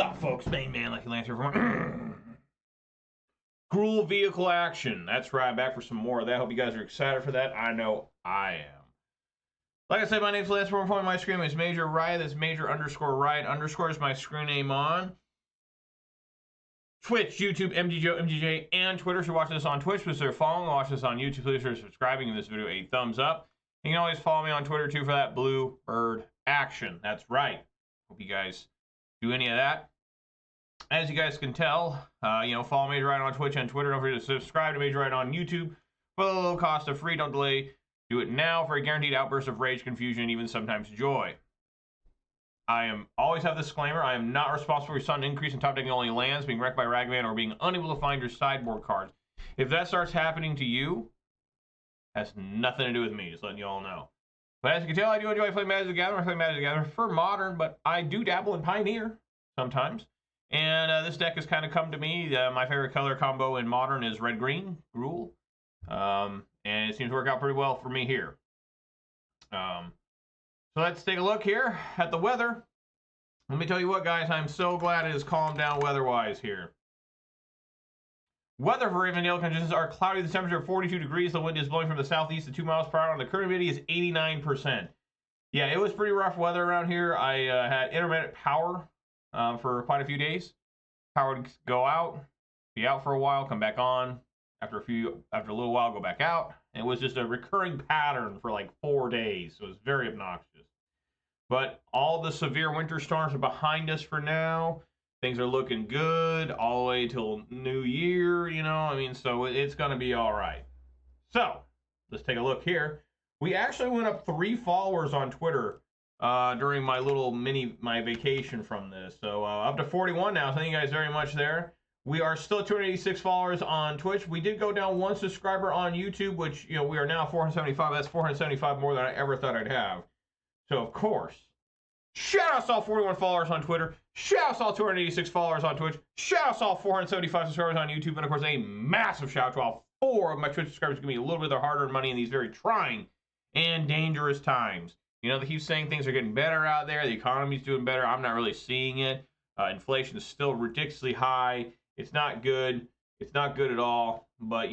up, folks? Main man, Lucky Lance here from Gruul vehicle action. That's right, back for some more of that. Hope you guys are excited for that. I know I am. Like I said, my name's Lance. From my screen name is Major Riot. That's Major _ Riot _ is my screen name on Twitch, YouTube, MTGO, MTJ, and Twitter. If you're watching this on Twitch, please consider following. Watch this on YouTube, please consider subscribing. Give this video a thumbs up. You can always follow me on Twitter too for that blue bird action. That's right. Hope you guys do any of that. As you guys can tell, follow Major Riot on Twitch and Twitter. Don't forget to subscribe to Major Riot on YouTube for the low cost of free. Don't delay. Do it now for a guaranteed outburst of rage, confusion, and even sometimes joy. Always have this disclaimer. I am not responsible for your sudden increase in top decking only lands, being wrecked by Ragman, or being unable to find your sideboard cards. If that starts happening to you, has nothing to do with me. Just letting you all know. But as you can tell, I do enjoy playing Magic the Gathering. I play Magic the Gathering for Modern, but I do dabble in Pioneer sometimes. And this deck has kind of come to me. My favorite color combo in Modern is red-green, Gruul. And it seems to work out pretty well for me here. So let's take a look here at the weather. Let me tell you what, guys, I'm so glad it has calmed down weather-wise here. Weather for Ravendale conditions are cloudy. The temperature of 42 degrees. The wind is blowing from the southeast at 2 miles per hour. And the current humidity is 89%. Yeah, it was pretty rough weather around here. I had intermittent power for quite a few days. Power would go out, be out for a while, come back on. After a little while, go back out. And it was just a recurring pattern for like 4 days. So it was very obnoxious. But all the severe winter storms are behind us for now. Things are looking good all the way till New Year, so it's going to be all right. So, let's take a look here. We actually went up 3 followers on Twitter during my my vacation from this. So, up to 41 now. Thank you guys very much there. We are still at 286 followers on Twitch. We did go down 1 subscriber on YouTube, which, we are now 475. That's 475 more than I ever thought I'd have. So, of course, shout out to all 41 followers on Twitter. Shout out to all 286 followers on Twitch. Shout out to all 475 subscribers on YouTube. And, of course, a massive shout out to all 4 of my Twitch subscribers who give me a little bit of their hard-earned money in these very trying and dangerous times. They keep saying things are getting better out there. The economy's doing better. I'm not really seeing it. Inflation is still ridiculously high. It's not good. It's not good at all. But,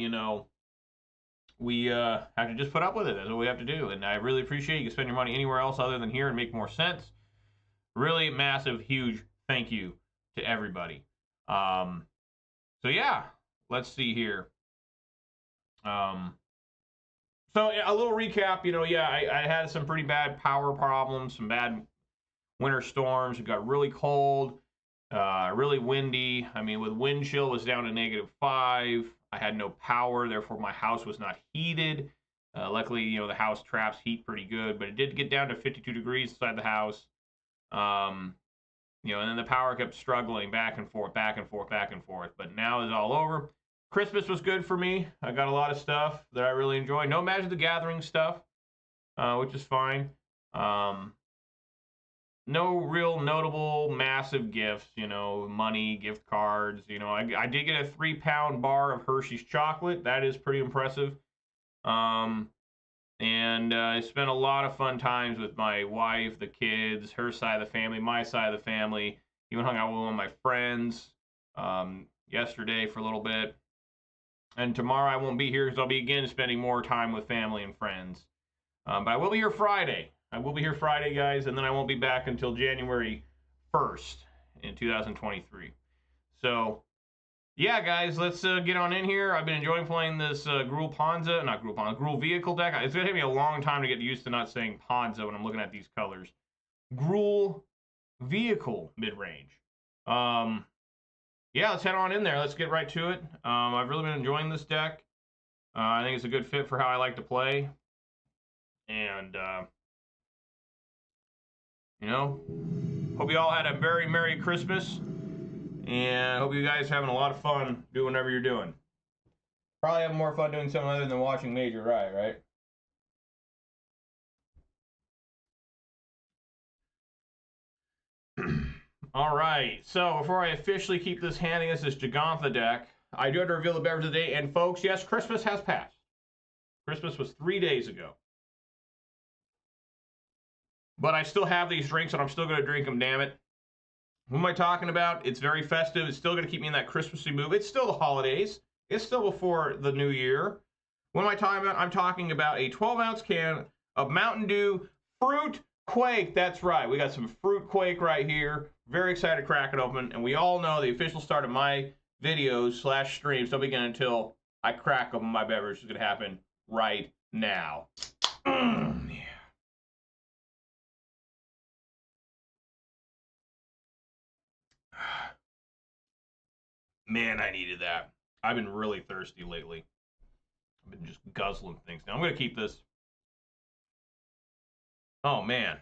we have to just put up with it. That's what we have to do. And I really appreciate you can spend your money anywhere else other than here and make more sense. Really massive, huge thank you to everybody. So yeah, let's see here. So a little recap, I had some pretty bad power problems, some bad winter storms. It got really cold, really windy. With wind chill was down to -5. I had no power, therefore my house was not heated. Luckily, the house traps heat pretty good, but it did get down to 52 degrees inside the house. And then the power kept struggling back and forth. But now it's all over. Christmas was good for me. I got a lot of stuff that I really enjoy. No Magic the Gathering stuff, which is fine. No real notable massive gifts, money, gift cards. I did get a 3-pound bar of Hershey's chocolate. That is pretty impressive. And I spent a lot of fun times with my wife, the kids, her side of the family, my side of the family. Even hung out with one of my friends yesterday for a little bit. And tomorrow I won't be here because I'll be again spending more time with family and friends. But I will be here Friday. Guys, and then I won't be back until January 1st in 2023. So, yeah, guys, let's get on in here. I've been enjoying playing this Gruul vehicle deck. It's going to take me a long time to get used to not saying Ponza when I'm looking at these colors. Gruul vehicle mid-range. Yeah, let's head on in there. Let's get right to it. I've really been enjoying this deck. I think it's a good fit for how I like to play. And, hope you all had a very Merry Christmas. And I hope you guys are having a lot of fun doing whatever you're doing. Probably having more fun doing something other than watching Major Riot, right? All right, so before I officially keep this handing us this Gigantha deck, I do have to reveal the beverage of the day. And folks, yes, Christmas has passed. Christmas was 3 days ago. But I still have these drinks, and I'm still going to drink them, damn it. What am I talking about? It's very festive. It's still going to keep me in that Christmassy mood. It's still the holidays. It's still before the new year. What am I talking about? I'm talking about a 12-ounce can of Mountain Dew Fruit Quake. That's right. We got some Fruit Quake right here. Very excited to crack it open. And we all know the official start of my videos / streams don't begin until I crack open my beverage. It's going to happen right now. Yeah. Man, I needed that. I've been really thirsty lately. I've been just guzzling things. Now I'm going to keep this. Oh, man.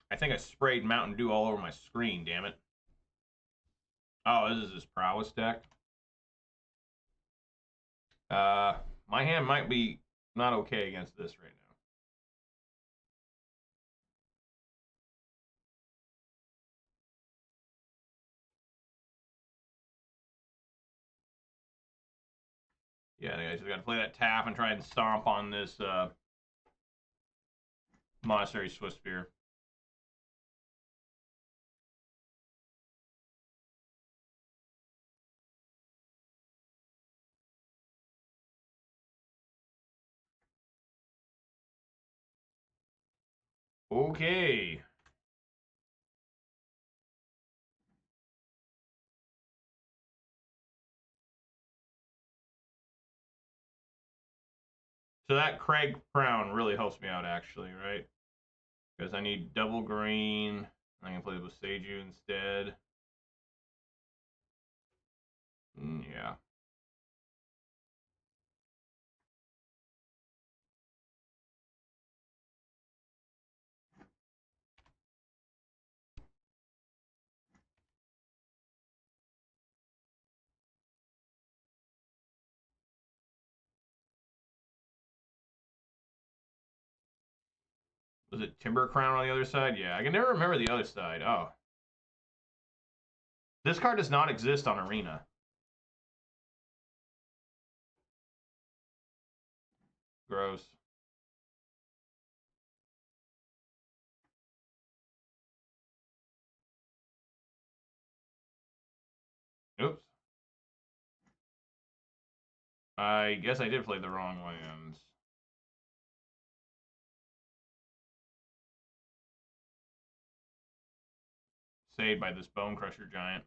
I think I sprayed Mountain Dew all over my screen, damn it. Oh, this is his Prowess deck. My hand might be not okay against this right now. Yeah, I just got to play that tap and try and stomp on this Monastery Swiftspear. Okay. So that Craig Crown really helps me out, actually, right? Because I need double green. I can play with Seiju instead. Yeah. Was it Timber Crown on the other side? Yeah, I can never remember the other side. Oh. This card does not exist on Arena. Gross. Oops. I guess I did play the wrong lands. Saved by this Bone Crusher Giant.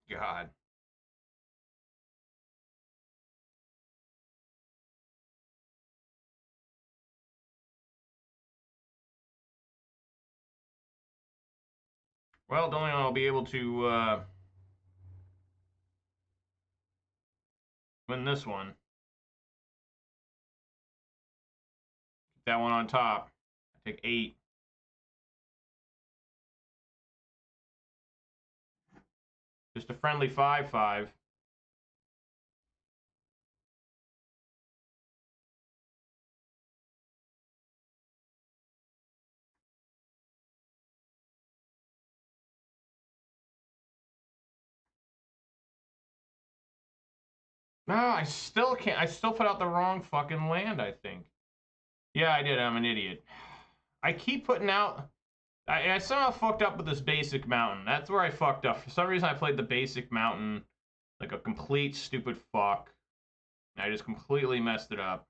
God. Well, don't think I'll be able to win this one. Keep that one on top. I take 8. Just a friendly 5/5. No, I still can't. I still put out the wrong fucking land, I think. Yeah, I did. I'm an idiot. I keep putting out... I somehow fucked up with this basic mountain. That's where I fucked up. For some reason, I played the basic mountain like a complete stupid fuck. And I just completely messed it up.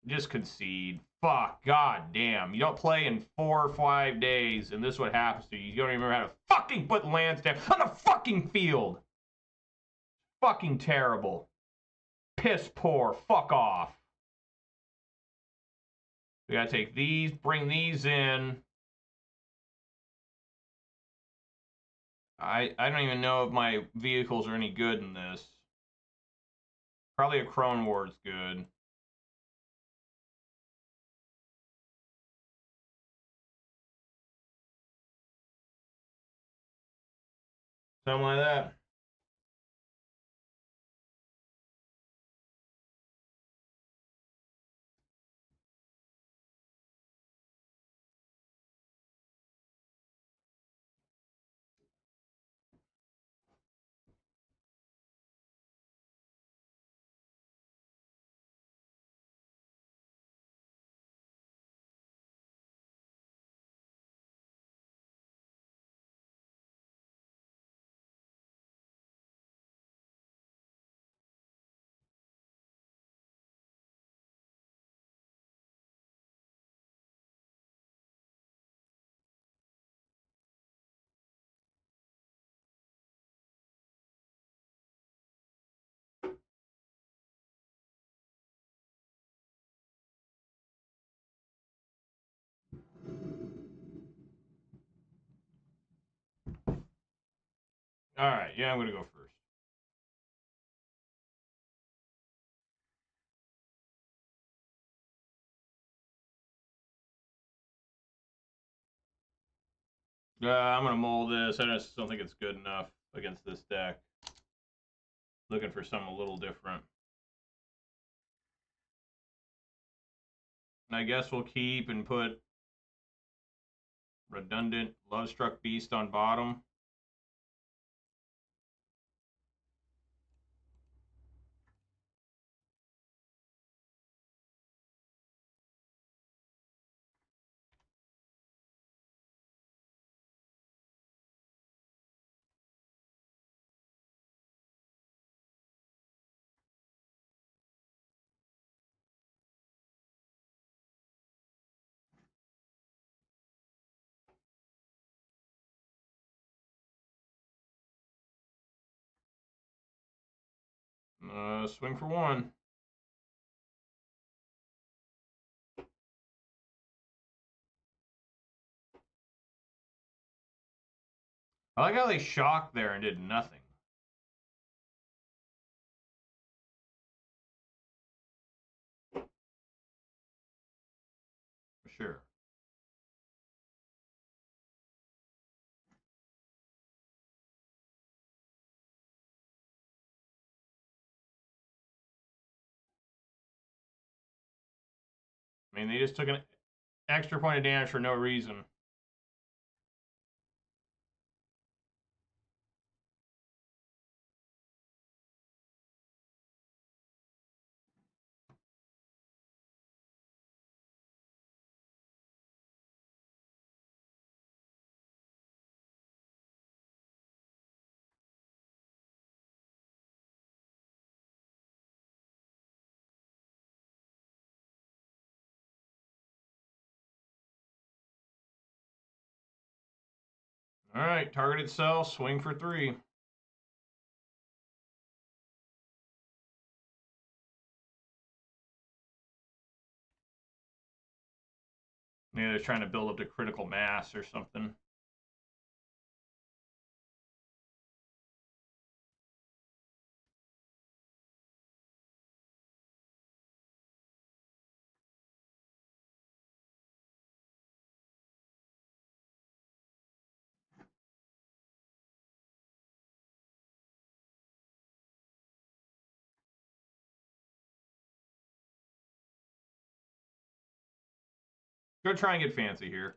Just concede. Fuck. God damn. You don't play in 4 or 5 days, and this is what happens to you. You don't even remember how to fucking put lands down on the fucking field. Fucking terrible. Piss poor. Fuck off. We gotta take these, bring these in. I don't even know if my vehicles are any good in this. Probably a Crone Ward's good. Something like that. All right, yeah, I'm gonna go first. I'm gonna mold this. I just don't think it's good enough against this deck. Looking for something a little different. And I guess we'll keep and put redundant Lovestruck Beast on bottom. Swing for one. I like how they shocked there and did nothing. For sure. I mean, they just took an extra point of damage for no reason. All right, target itself, swing for three. Maybe they're trying to build up to critical mass or something. Go try and get fancy here.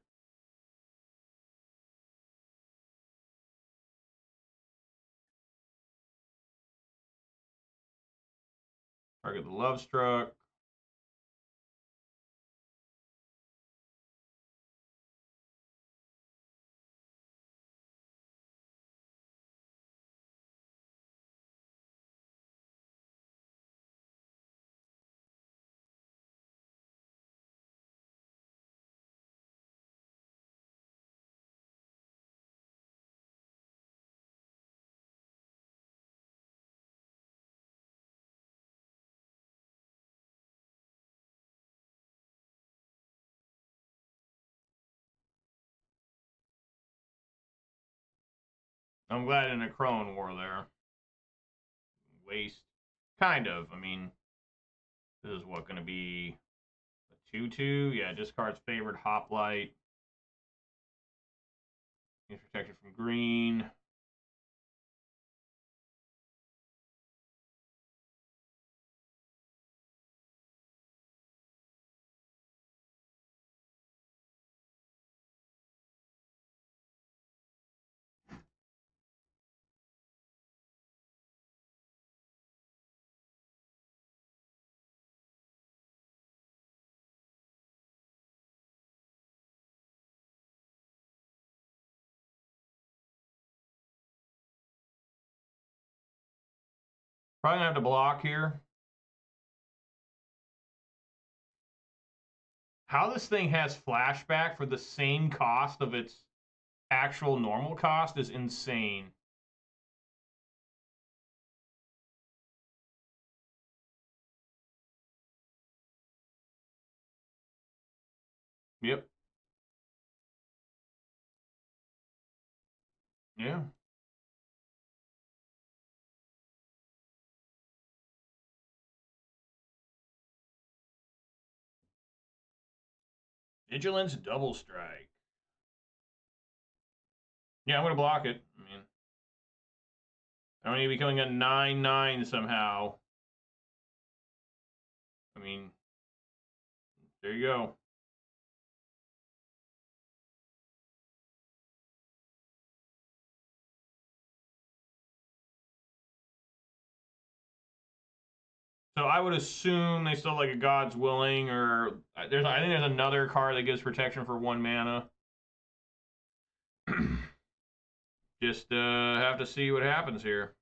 Target the Lovestruck. I'm glad in a Crone war there. Waste. Kind of. I mean, this is what going to be a 2-2. Yeah, discards favored Hoplite. He's protected from green. Probably gonna have to block here. How this thing has flashback for the same cost of its actual normal cost is insane. Yep. Yeah. Vigilance double strike. Yeah, I'm going to block it. I mean, I don't need to be becoming a 9/9 somehow. I mean, there you go. So I would assume they still like a God's Willing, or I think there's another card that gives protection for 1 mana. Just have to see what happens here.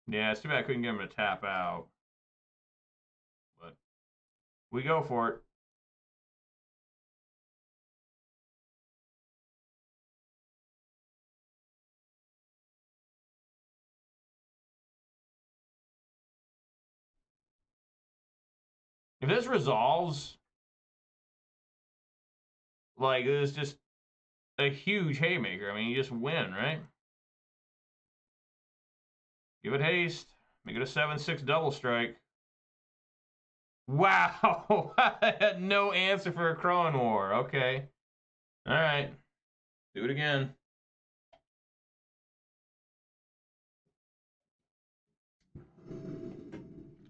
Yeah, it's too bad I couldn't get him to tap out. But we go for it. If this resolves, like, it's just a huge haymaker. I mean, you just win, right? Give it haste. Make it a 7/6 double strike. Wow! I had no answer for a Crowan War. Okay. All right. Do it again.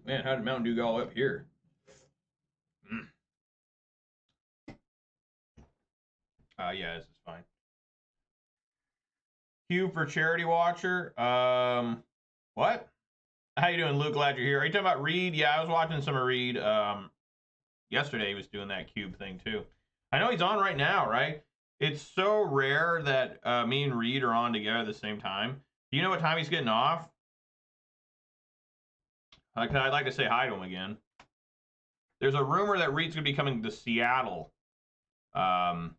Man, how did Mountain Dew go all up here? Yeah, this is fine. Cube for Charity Watcher. What? How you doing, Luke? Glad you're here. Are you talking about Reed? Yeah, I was watching some of Reed. Yesterday he was doing that cube thing too. I know he's on right now, right? It's so rare that me and Reed are on together at the same time. Do you know what time he's getting off? I'd like to say hi to him again. There's a rumor that Reed's going to be coming to Seattle sometime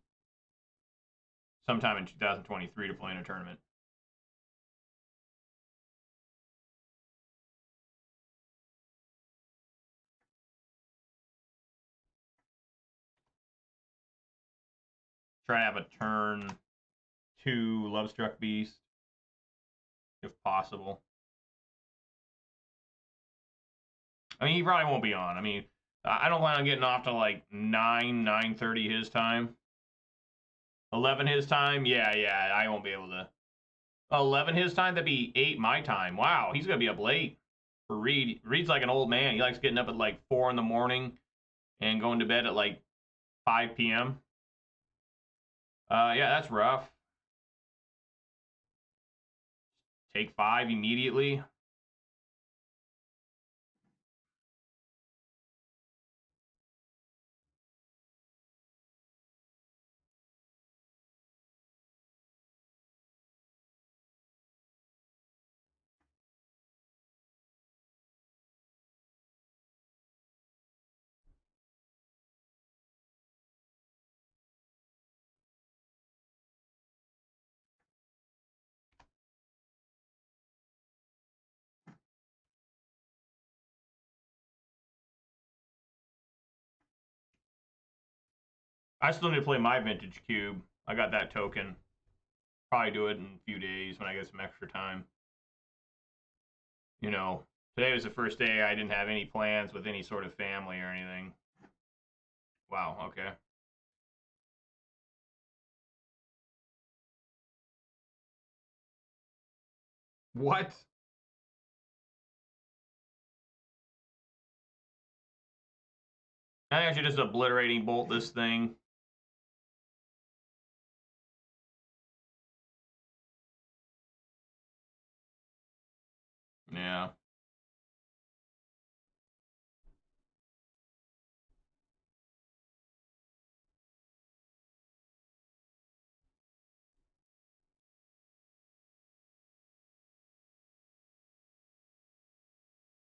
in 2023 to play in a tournament. Try to have a turn 2 Lovestruck Beast, if possible. I mean, he probably won't be on. I mean, I don't plan on getting off to like 9:30 his time. 11 his time? Yeah, I won't be able to. 11 his time? That'd be 8 my time. Wow, he's going to be up late for Reed. Reed's like an old man. He likes getting up at like 4 in the morning and going to bed at like 5 p.m. Yeah, that's rough. Take 5 immediately. I still need to play my Vintage Cube. I got that token. Probably do it in a few days when I get some extra time. You know, today was the first day I didn't have any plans with any sort of family or anything. Wow, okay. What? I should just obliterating bolt this thing. Yeah.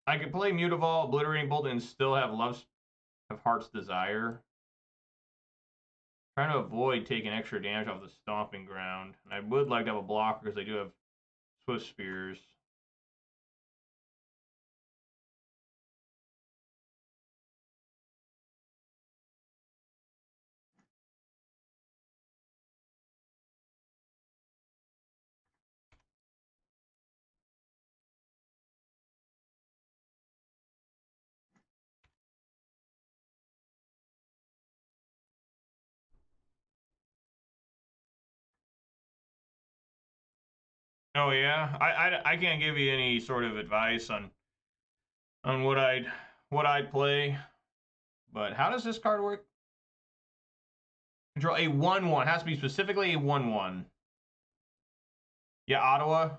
I could play Mutavault, Obliterating Bolt, and still have Heart's Desire. Trying to avoid taking extra damage off the Stomping Ground. And I would like to have a blocker because they do have Swift Spears. Oh yeah, I can't give you any sort of advice on what I'd play. But how does this card work? Control a 1/1. Has to be specifically a 1/1. Yeah, Ottawa.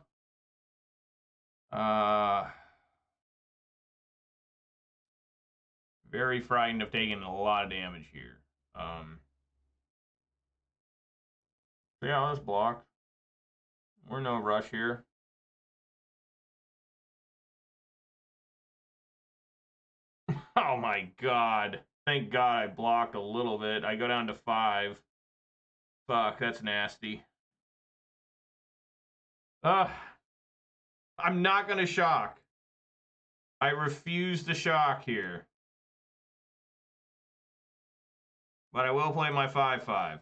Very frightened of taking a lot of damage here. So yeah, let's block. We're no rush here. Oh my god. Thank god I blocked a little bit. I go down to 5. Fuck, that's nasty. I'm not gonna shock. I refuse to shock here. But I will play my 5/5.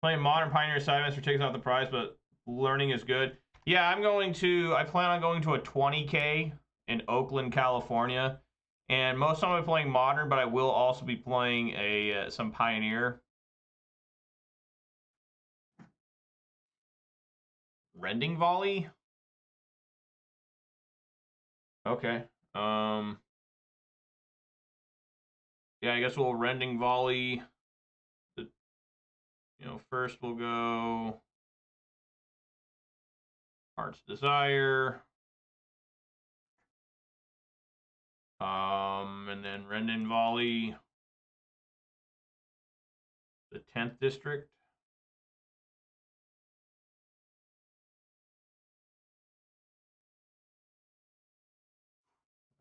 Playing Modern Pioneer Sidemaster takes off the prize, but learning is good. Yeah, I plan on going to a 20K in Oakland, California. And most of the time I'll be playing Modern, but I will also be playing some Pioneer. Rending Volley? Okay. Yeah, I guess we'll Rending Volley. First we'll go Heart's Desire. And then Rending Volley. The 10th district.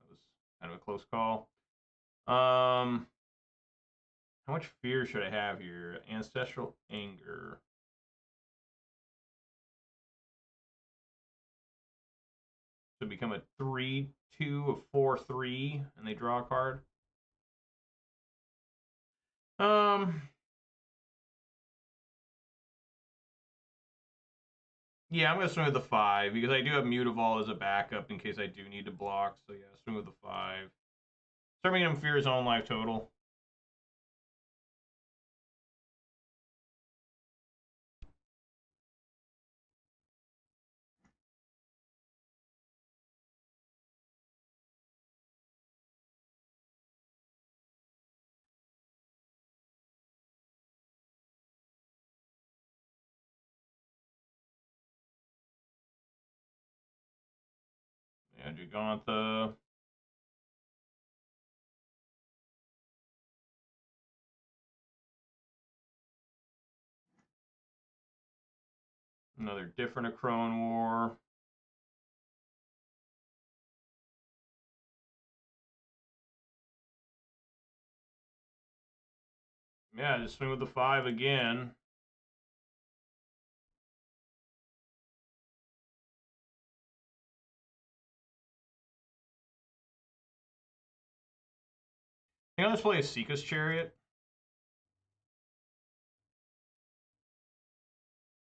That was kind of a close call. How much fear should I have here? Ancestral Anger. So become a 3/2, a 4/3, and they draw a card. Yeah, I'm gonna swing with the 5 because I do have Mutavault as a backup in case I do need to block. So yeah, swing with the 5. Start making him fear his own life total. Yeah, Gigantha. Another different a Crone War. Yeah, just swing with the 5 again. You know, let's play a Seeka's Chariot.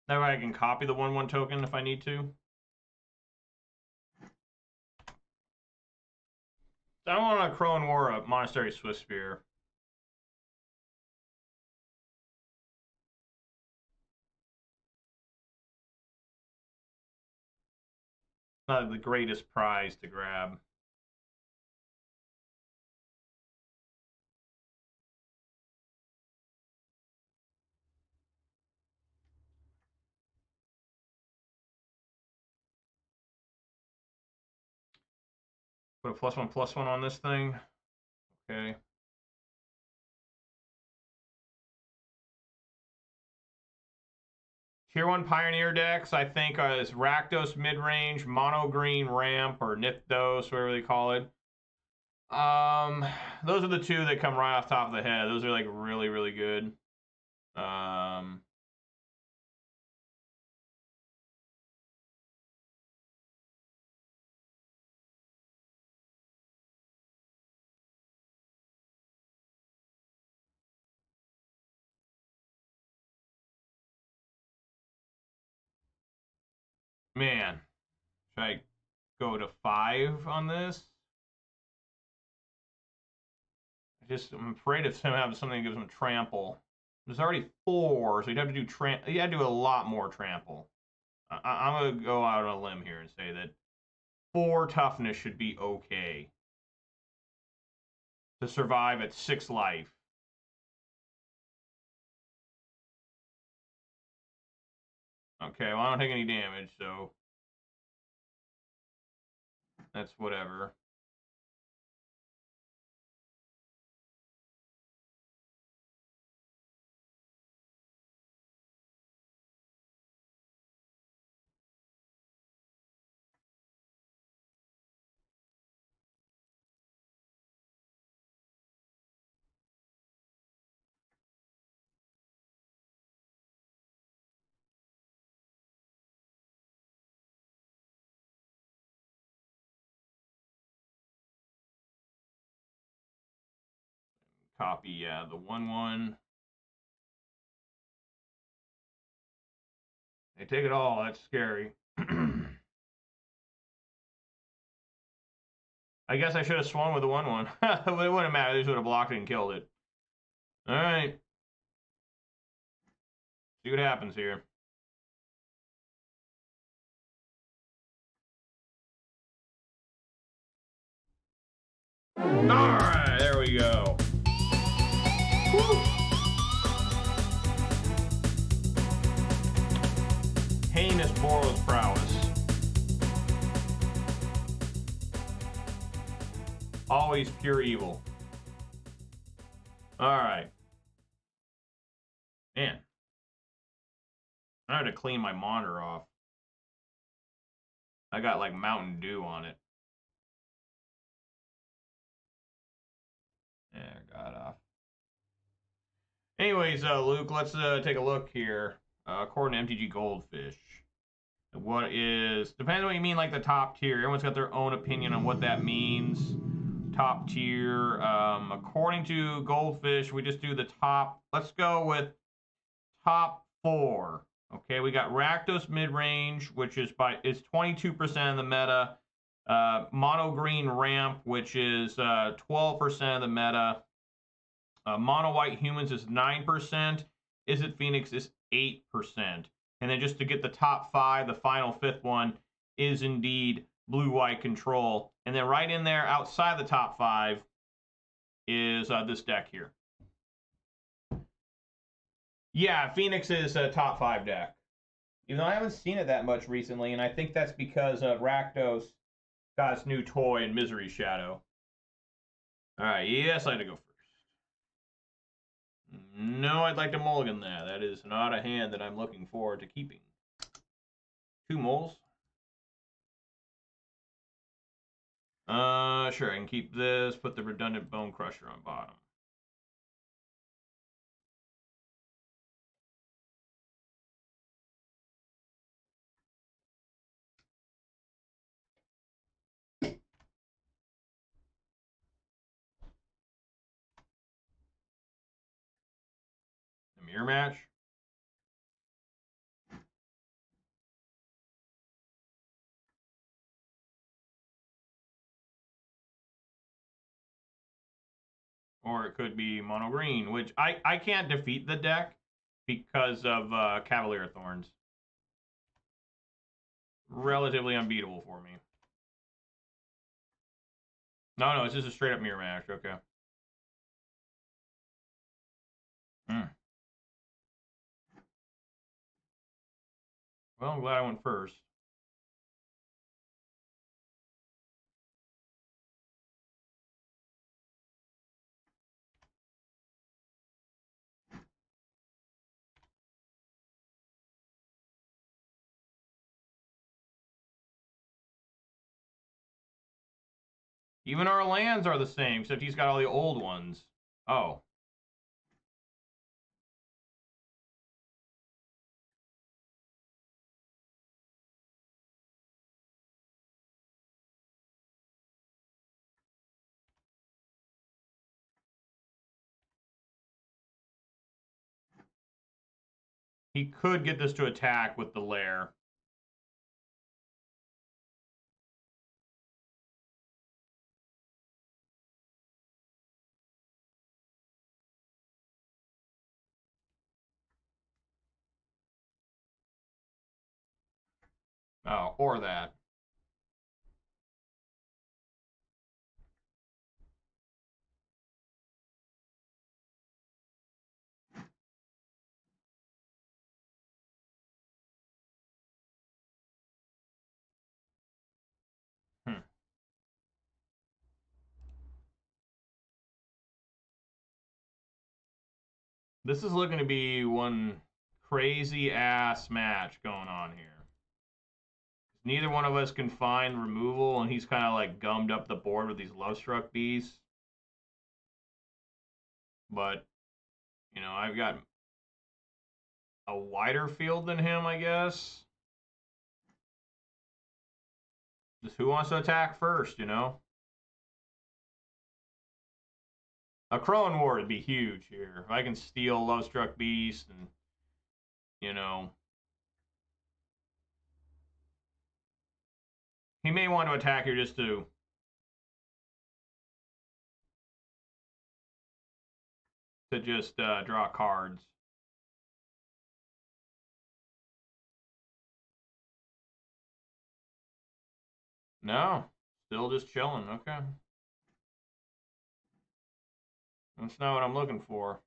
That way I can copy the 1/1 token if I need to. I don't want a Crone War, a Monastery Swift Spear. Not the greatest prize to grab. Put a +1/+1 on this thing. Okay. Tier 1 Pioneer decks, I think, is Rakdos Midrange, Mono Green Ramp, or Nithdos, whatever they call it. Those are the two that come right off the top of the head. Those are like really, really good. Man, should I go to 5 on this? I'm afraid of him having something that gives him trample. There's already 4, so you'd have to do you had to do a lot more trample. I'm gonna go out on a limb here and say that 4 toughness should be okay to survive at 6 life. Okay, well I don't take any damage, so that's whatever. Copy, yeah, the 1/1. They take it all. That's scary. I guess I should have swung with the 1/1. It wouldn't matter. They just would have blocked it and killed it. All right. See what happens here. All right, there we go. Woo. Heinous Boros Prowess. Always pure evil. All right. Man. I had to clean my monitor off. I got like Mountain Dew on it. There, got off. Anyways, Luke, let's take a look here. According to MTG Goldfish, what is, depends on what you mean, like the top tier. Everyone's got their own opinion on what that means. Top tier. According to Goldfish, we just do the top. Let's go with top 4. Okay, we got Rakdos Midrange, which is 22% of the meta. Mono Green Ramp, which is 12% of the meta. Mono White Humans is 9%. Is It Phoenix is 8%. And then just to get the top 5, the final 5th one is indeed Blue White Control. And then right in there, outside the top 5, is this deck here. Yeah, Phoenix is a top 5 deck. Even though I haven't seen it that much recently, and I think that's because Rakdos got its new toy in Misery Shadow. All right, yes, I had to go first. No, I'd like to mulligan that. That is not a hand that I'm looking forward to keeping. 2 moles. Sure, I can keep this, put the redundant Bone Crusher on bottom. The mirror match. Or it could be mono green, which I can't defeat the deck because of Cavalier Thorns. Relatively unbeatable for me. No, it's just a straight up mirror match. Okay. Well, I'm glad I went first. Even our lands are the same, except he's got all the old ones. Oh. He could get this to attack with the lair. Oh, or that. Hmm. This is looking to be one crazy ass match going on here. Neither one of us can find removal, and he's kind of like gummed up the board with these low struck beasts. But, you know, I've got a wider field than him, I guess. Just who wants to attack first, you know? A Crone War would be huge here. If I can steal low struck beast and, you know. He may want to attack here just to just draw cards. No, still just chilling. Okay. That's not what I'm looking for.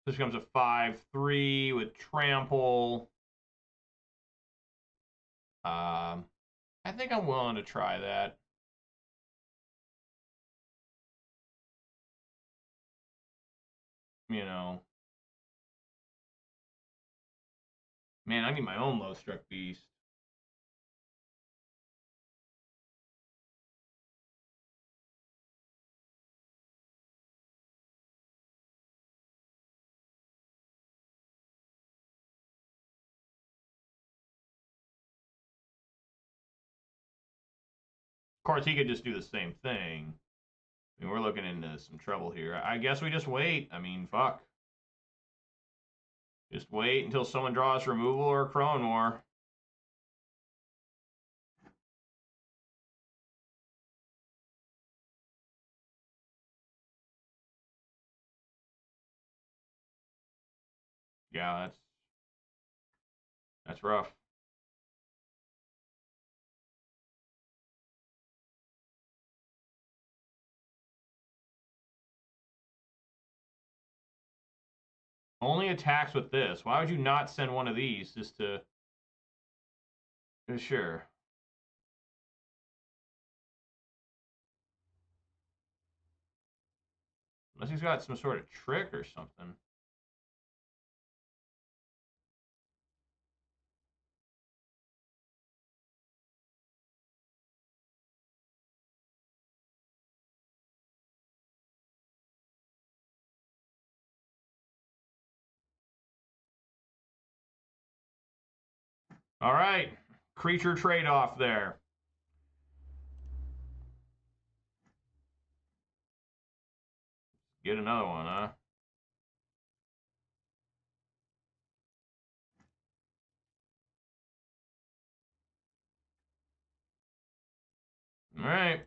This becomes a 5/3 with trample. I think I'm willing to try that. You know. Man, I need my own low struck beast. Of course, he could just do the same thing. I mean, we're looking into some trouble here. I guess we just wait. I mean, fuck. Just wait until someone draws removal or Crone War. Yeah, that's rough. Only attacks with this. Why would you not send one of these just to... Sure. Unless he's got some sort of trick or something. All right. Creature trade-off there. Get another one, huh? All right.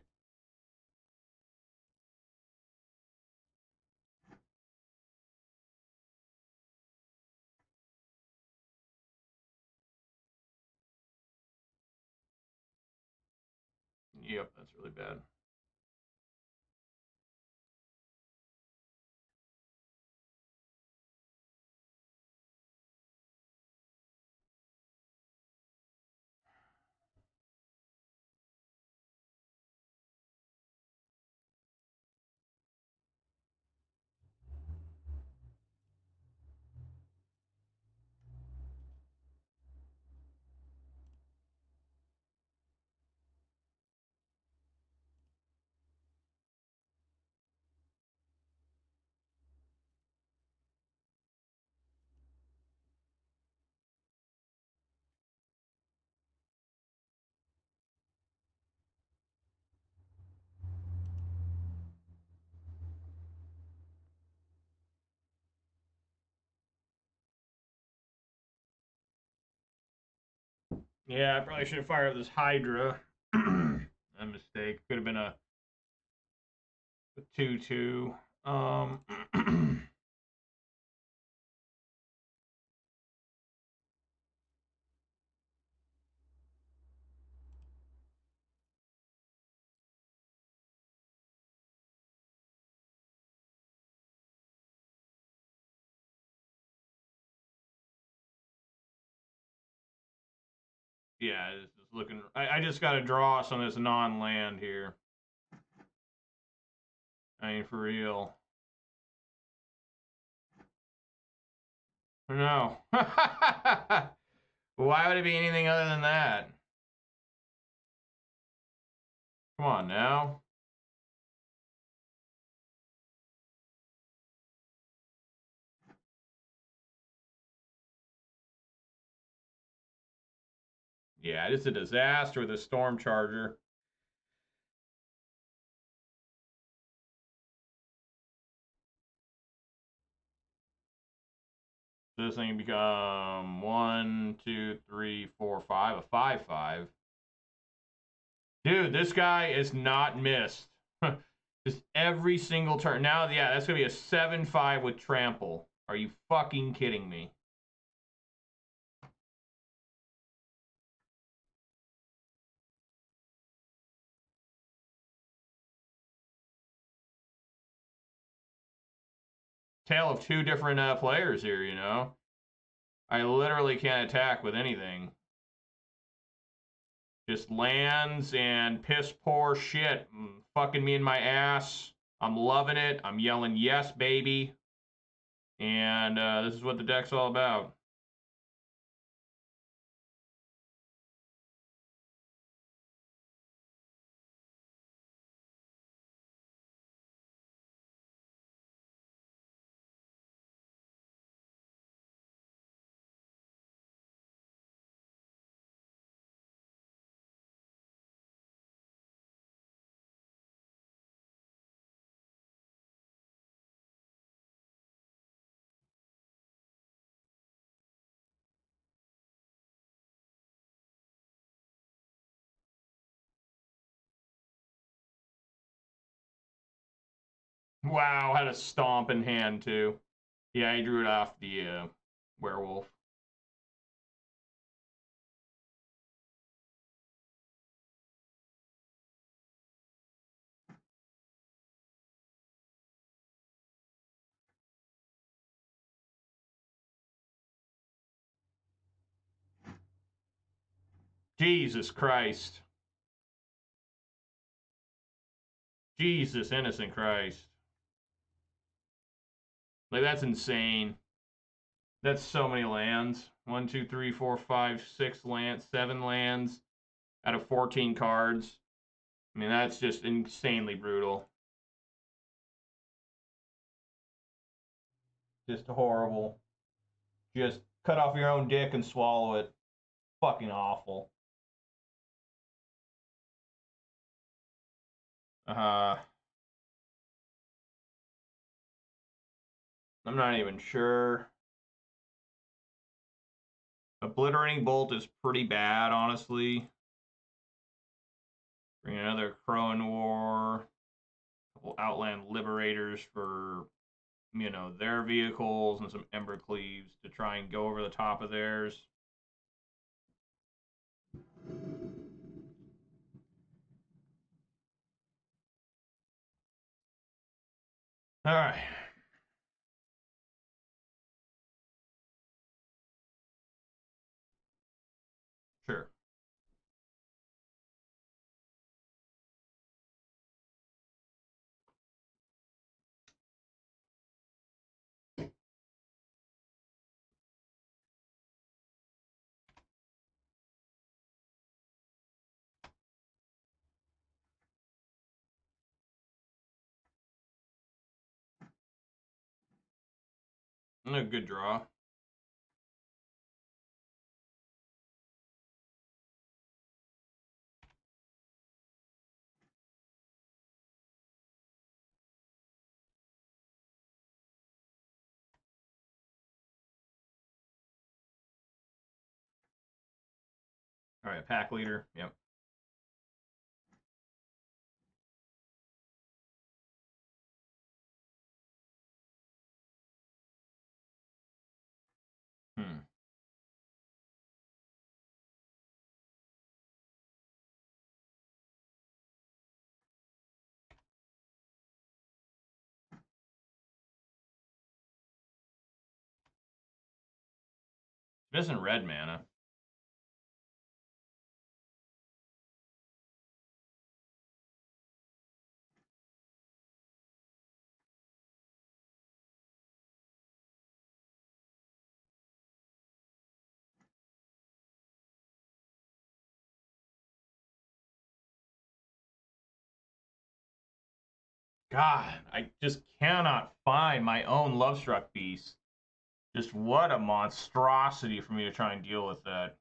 Yep, that's really bad. Yeah, I probably should have fired up this Hydra. A mistake. Could have been a 2/2. Yeah, it's just looking. I just got to draw some of this non-land here. I mean, for real. No. Why would it be anything other than that? Come on now. Yeah, it's a disaster with the Storm Charger. This thing become 1, 2, 3, 4, 5, a 5/5. Dude, this guy is not missed. Just every single turn. Now, yeah, that's gonna be a 7/5 with trample. Are you fucking kidding me? Tale of two different players here, you know? I literally can't attack with anything. Just lands and piss poor shit. Fucking me in my ass. I'm loving it. I'm yelling, yes, baby. And this is what the deck's all about. Wow, had a stomp in hand, too. Yeah, he drew it off the werewolf. Jesus Christ. Jesus, innocent Christ. Like, that's insane. That's so many lands. 1, 2, 3, 4, 5, 6 lands, 7 lands out of 14 cards. I mean, that's just insanely brutal. Just horrible. Just cut off your own dick and swallow it. Fucking awful. I'm not even sure. Obliterating Bolt is pretty bad, honestly. Bring another Crowan War. Couple Outland Liberators for, you know, their vehicles and some Ember Cleaves to try and go over the top of theirs. All right. Sure. A good draw. All right, pack leader. Yep. Hmm. Missing red mana. God, I just cannot find my own Lovestruck Beast. Just what a monstrosity for me to try and deal with that.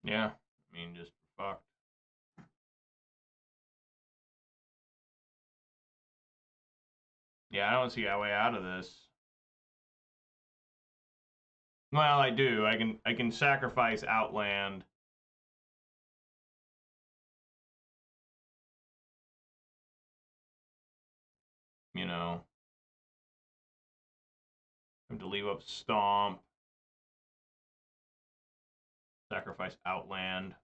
Yeah, I mean, just fucked. Yeah, I don't see a way out of this. Well, I do. I can sacrifice Outland. You know. I have to leave up Stomp. Sacrifice Outland.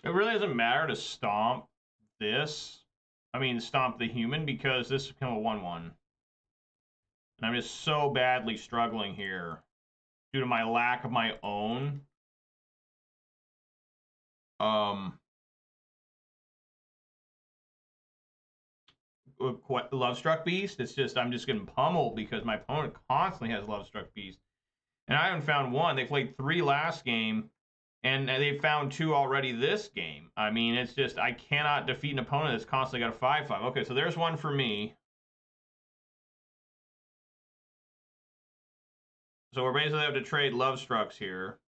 It really doesn't matter to stomp this. I mean, stomp the human, because this become a 1/1. And I'm just so badly struggling here due to my lack of my own. Lovestruck Beast. It's just, I'm just getting pummeled because my opponent constantly has Lovestruck Beast. And I haven't found one. They played 3 last game, and they found 2 already this game. I mean, it's just, I cannot defeat an opponent that's constantly got a 5/5. Okay, so there's one for me. So we're basically have to trade Lovestrucks here,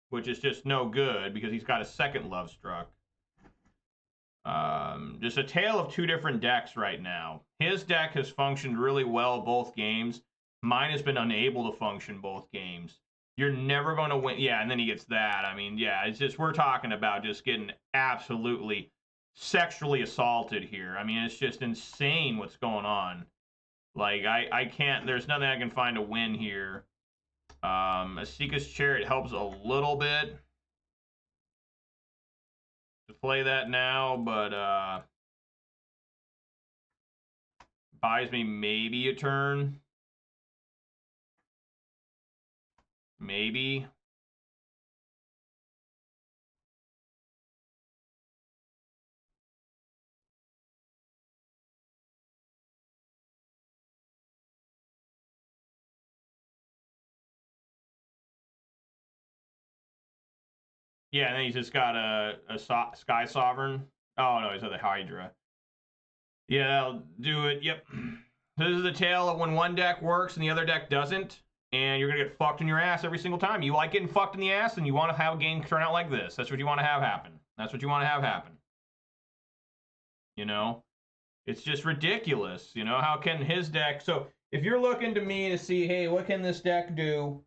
which is just no good because he's got a second Lovestruck. Just a tale of 2 different decks right now. His deck has functioned really well both games. Mine has been unable to function both games. You're never going to win. Yeah, and then he gets that. I mean, yeah, it's just, we're talking about just getting absolutely sexually assaulted here. I mean, it's just insane what's going on. Like, I can't, there's nothing I can find to win here. Asika's Chariot helps a little bit to play that now, but buys me maybe a turn. Maybe. Yeah, and then he's just got a Sky Sovereign. Oh, no, he's got the Hydra. Yeah, that'll do it. Yep. This is the tale of when one deck works and the other deck doesn't, and you're going to get fucked in your ass every single time. You like getting fucked in the ass, and you want to have a game turn out like this. That's what you want to have happen. That's what you want to have happen. You know? It's just ridiculous. You know, how can his deck... So, if you're looking to me to see, hey, what can this deck do?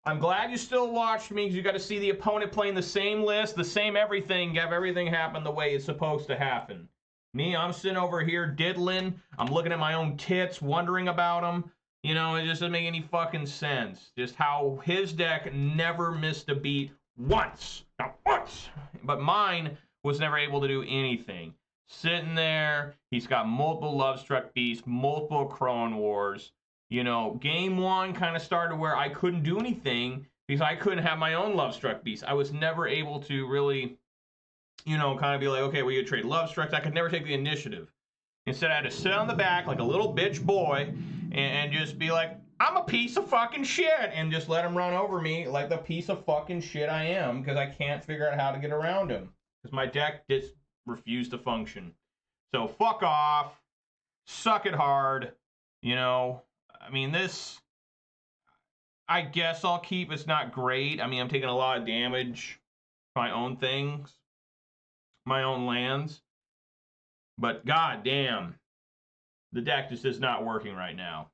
I'm glad you still watched me, because you got to see the opponent playing the same list, the same everything, have everything happen the way it's supposed to happen. Me, I'm sitting over here diddling. I'm looking at my own tits, wondering about them. You know, it just doesn't make any fucking sense. Just how his deck never missed a beat once. Not once. But mine was never able to do anything. Sitting there, he's got multiple Lovestruck Beasts, multiple Crone Wars. You know, game 1 kind of started where I couldn't do anything because I couldn't have my own Lovestruck Beast. I was never able to really, you know, kind of be like, okay, we could trade Lovestrucks. I could never take the initiative. Instead, I had to sit on the back like a little bitch boy and just be like, I'm a piece of fucking shit, and just let him run over me like the piece of fucking shit I am, because I can't figure out how to get around him. Because my deck just refused to function. So fuck off. Suck it hard. You know, I mean, this, I guess I'll keep. It's not great. I mean, I'm taking a lot of damage. My own things. My own lands. But goddamn, the deck just is not working right now.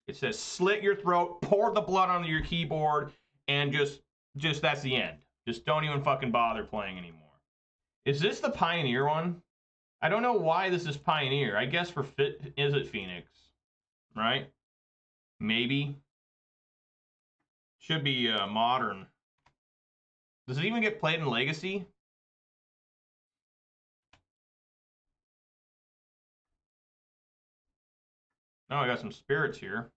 It says slit your throat, pour the blood onto your keyboard, and just that's the end. Just don't even fucking bother playing anymore. Is this the Pioneer one? I don't know why this is Pioneer. I guess for is it Phoenix? Right? Maybe. Should be Modern. Does it even get played in Legacy? Oh, I got some spirits here.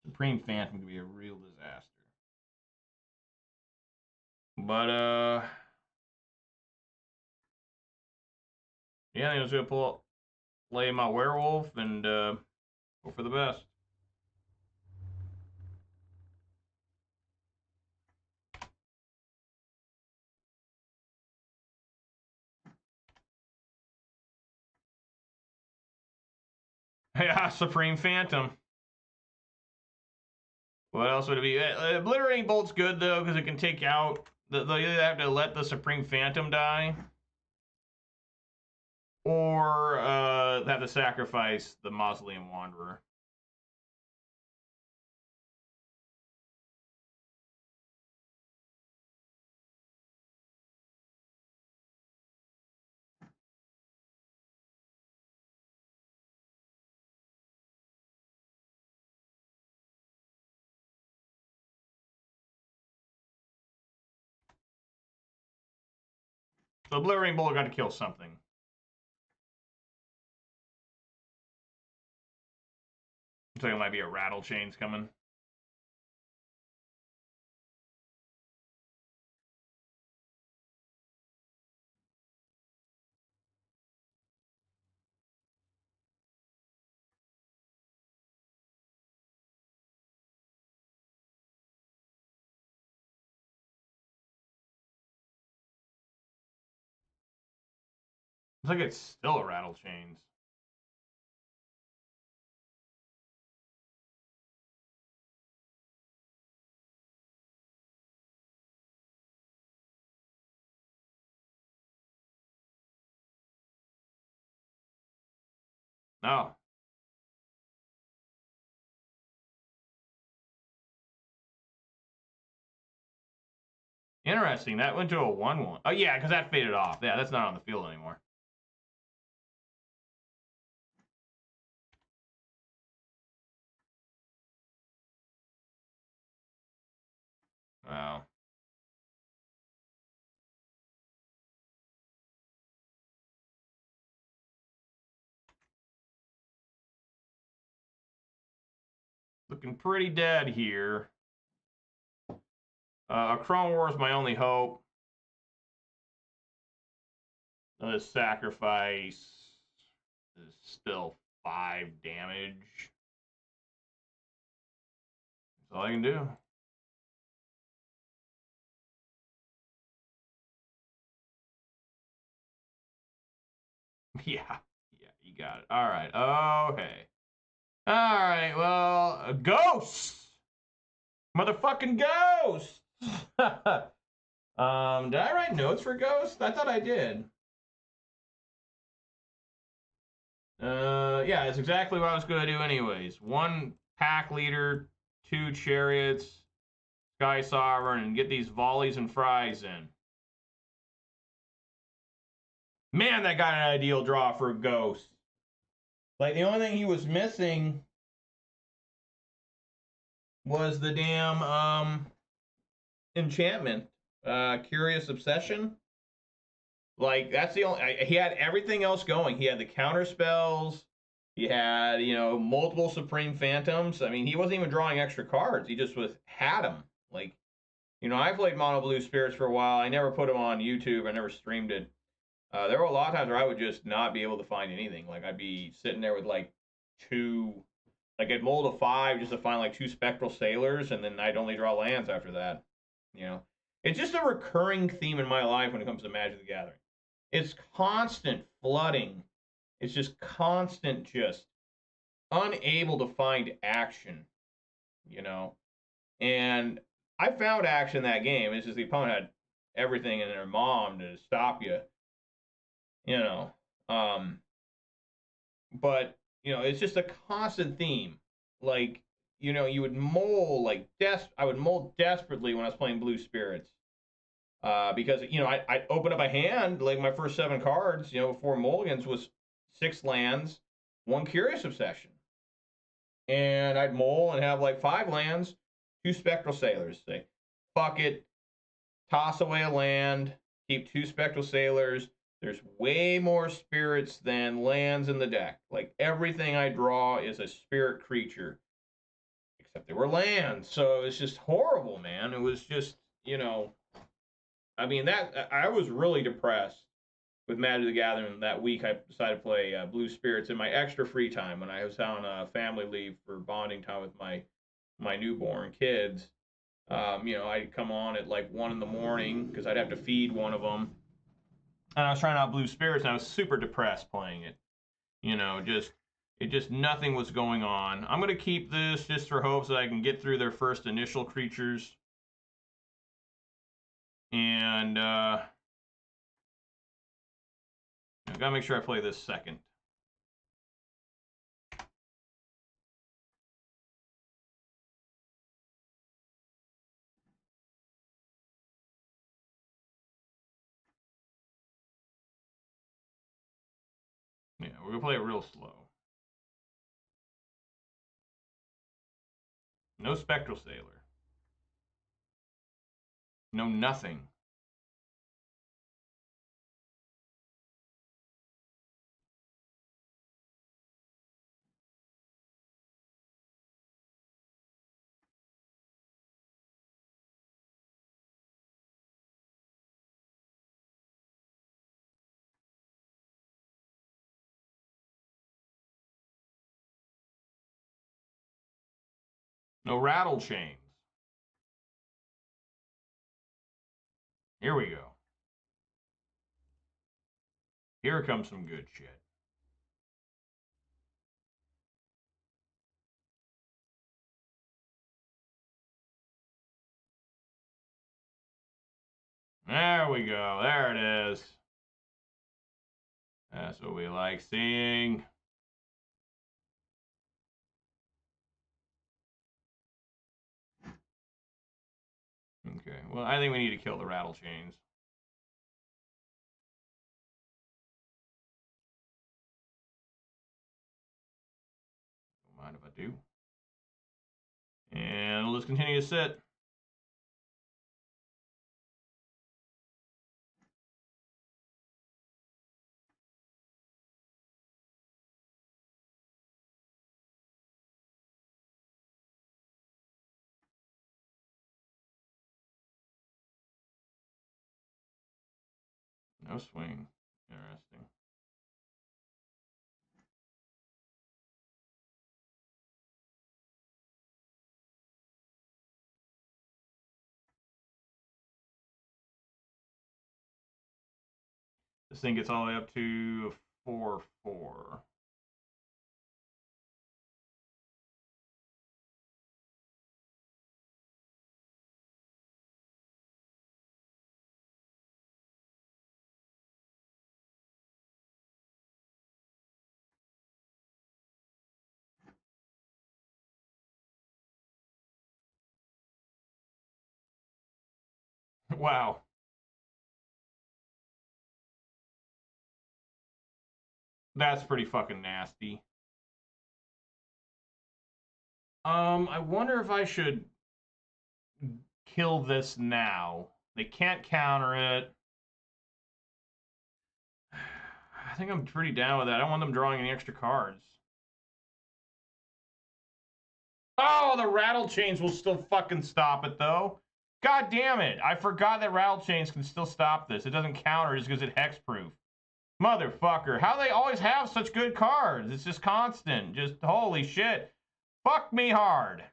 Supreme Phantom could be a real disaster. But, yeah, I think I was going to play my werewolf and go for the best. Yeah, Supreme Phantom. What else would it be? Obliterating Bolt's good, though, because it can take out... They'll either have to let the Supreme Phantom die, or have to sacrifice the Mausoleum Wanderer. So Obliterating Bolt got to kill something. Looks like it might be a Rattle Chains coming. Looks like it's still a Rattle Chains. Oh. Interesting. That went to a 1-1. Oh, yeah, because that faded off. Yeah, that's not on the field anymore. Wow. Looking pretty dead here. A Chrome War is my only hope. The sacrifice is still 5 damage. That's all I can do. Yeah, you got it. All right. Okay. All right. Well, ghosts. Motherfucking ghosts. Did I write notes for ghosts? I thought I did. Yeah, it's exactly what I was going to do anyways. 1 pack leader, 2 chariots, Sky Sovereign, and get these volleys and fries in. Man, that got an ideal draw for a ghost. Like, the only thing he was missing was the damn enchantment. Curious Obsession. Like, that's the only. He had everything else going. He had the counter spells. He had, you know, multiple Supreme Phantoms. I mean, he wasn't even drawing extra cards. He just had them. Like, you know, I played Mono Blue Spirits for a while. I never put them on YouTube. I never streamed it. There were a lot of times where I would just not be able to find anything. Like, I'd be sitting there with like two, like I'd mold a 5 just to find like 2 Spectral Sailors, and then I'd only draw lands after that. You know, it's just a recurring theme in my life when it comes to Magic the Gathering. It's constant flooding. It's just constant, just unable to find action, you know. And I found action that game. It's just the opponent had everything in their mom to stop you, you know. But you know, it's just a constant theme. Like, you know, you would mold like I would mold desperately when I was playing Blue Spirits. Because, you know, I opened up a hand, like my first 7 cards, you know, before Mulligans was 6 lands, 1 Curious Obsession. And I'd mull and have like 5 lands, 2 Spectral Sailors. Say, fuck it, toss away a land, keep 2 Spectral Sailors. There's way more spirits than lands in the deck. Like, everything I draw is a spirit creature, except they were lands. So it's just horrible, man. It was just, you know, I mean, that I was really depressed with Magic the Gathering that week. I decided to play Blue Spirits in my extra free time when I was on family leave for bonding time with my newborn kids. You know, I'd come on at like 1 in the morning because I'd have to feed one of them. And I was trying out Blue Spirits, and I was super depressed playing it. You know, just nothing was going on. I'm gonna keep this just for hopes that I can get through their first initial creatures. And I gotta make sure I play this second. Yeah, we're gonna play it real slow. No Spectral Sailor. No nothing. No Rattle Chains. Here we go. Here comes some good shit. There we go. There it is. That's what we like seeing. Okay, well, I think we need to kill the Rattle Chains. Don't mind if I do. And let's continue to sit. No swing. Interesting. This thing gets all the way up to 4/4. Wow. That's pretty fucking nasty. I wonder if I should kill this now. They can't counter it. think I'm pretty down with that. I don't want them drawing any extra cards. Oh, the rattle chains will still fucking stop it, though. God damn it. I forgot that rattle chains can still stop this. It doesn't counter just because it's hexproof. Motherfucker. How do they always have such good cards? It's just constant. Just holy shit. Fuck me hard.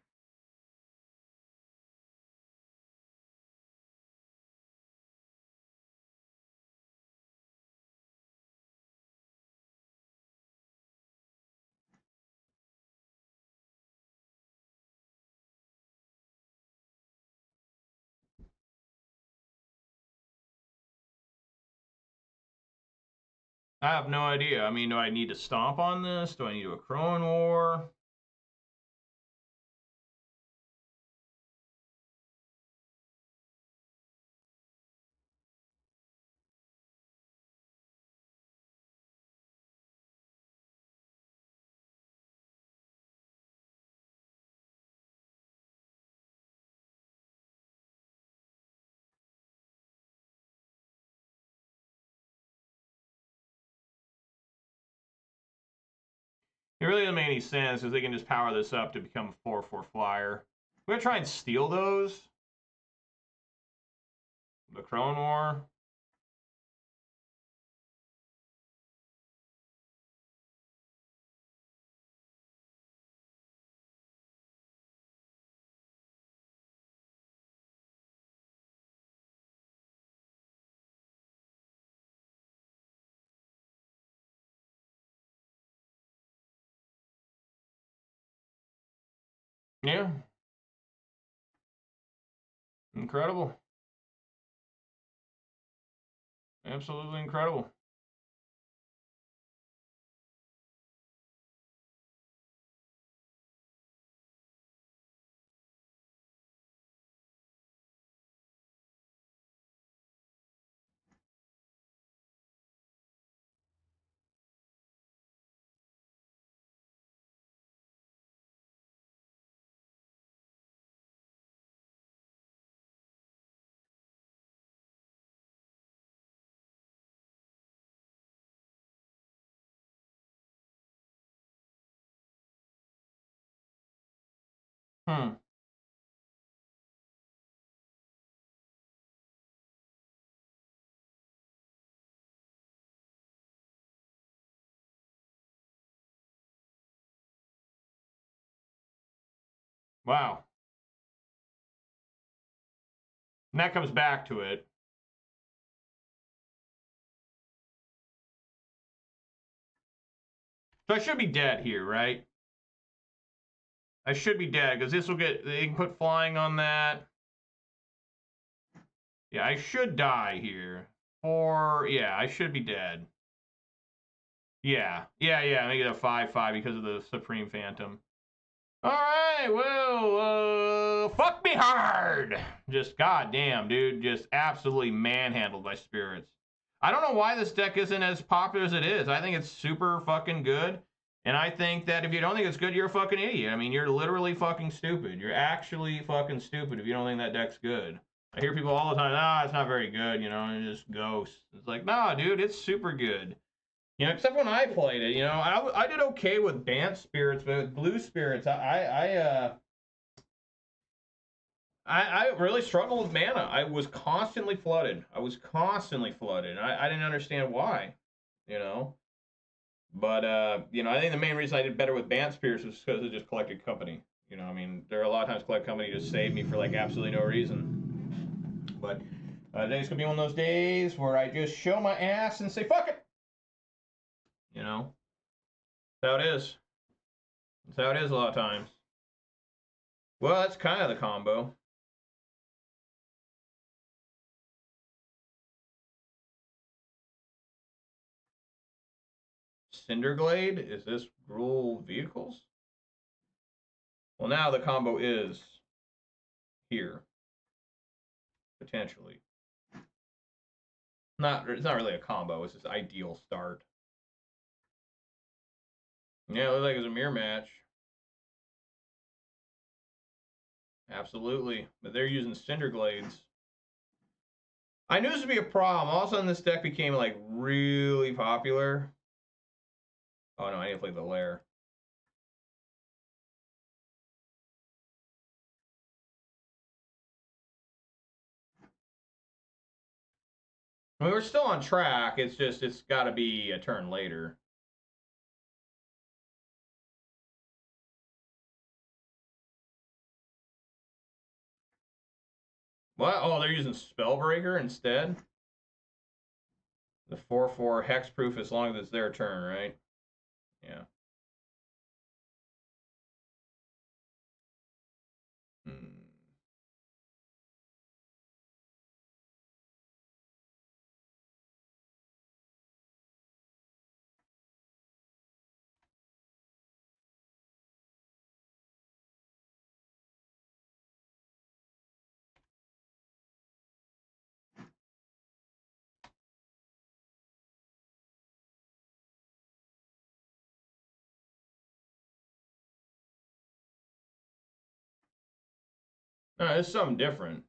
I have no idea. I mean, do I need to stomp on this? Do I need to do a Crone War? It really doesn't make any sense because they can just power this up to become a 4/4 flyer. We're gonna try and steal those. The Crone War. Yeah. Incredible. Absolutely incredible. Hmm. Wow. And that comes back to it. So I should be dead here, right? I should be dead because this will get. They can put flying on that. Yeah, I should die here. Or yeah, I should be dead. Yeah, make it a 5/5 because of the Supreme Phantom. All right, well, fuck me hard. Just goddamn, dude, just absolutely manhandled by spirits. I don't know why this deck isn't as popular as it is. I think it's super fucking good. And I think that if you don't think it's good, you're a fucking idiot. I mean, you're literally fucking stupid. You're actually fucking stupid if you don't think that deck's good. I hear people all the time, it's not very good, you know, and just ghosts. It's like, nah, dude, it's super good. You know, except when I played it, you know, I did okay with Bant Spirits, but with Blue Spirits, I really struggled with mana. I was constantly flooded. I didn't understand why, you know. But you know, I think the main reason I did better with Bant Spirits was because it just collected company. You know, I mean, there are a lot of times collect company just saved me for like absolutely no reason. But today's gonna be one of those days where I just show my ass and say fuck it. You know, that's how it is. That's how it is a lot of times. Well, that's kind of the combo. Cinderglade? Is this Gruul vehicles? Well, now the combo is here. Potentially. It's not really a combo, it's just ideal start. Yeah, it looks like it's a mirror match. Absolutely. But they're using Cinderglades. I knew this would be a problem. All of a sudden, this deck became like really popular. Oh no, I need to play the lair. I mean, we're still on track. It's just, it's got to be a turn later. What? Oh, they're using Spellbreaker instead? The 4/4 hexproof as long as it's their turn, right? Yeah. Hmm. No, it's something different.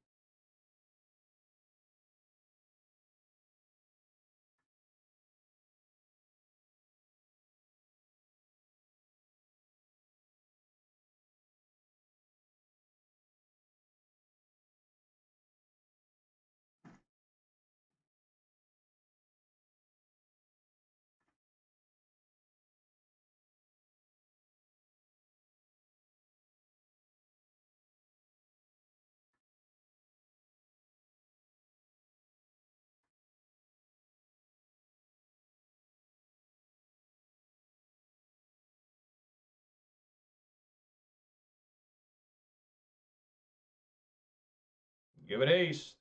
Give it ace.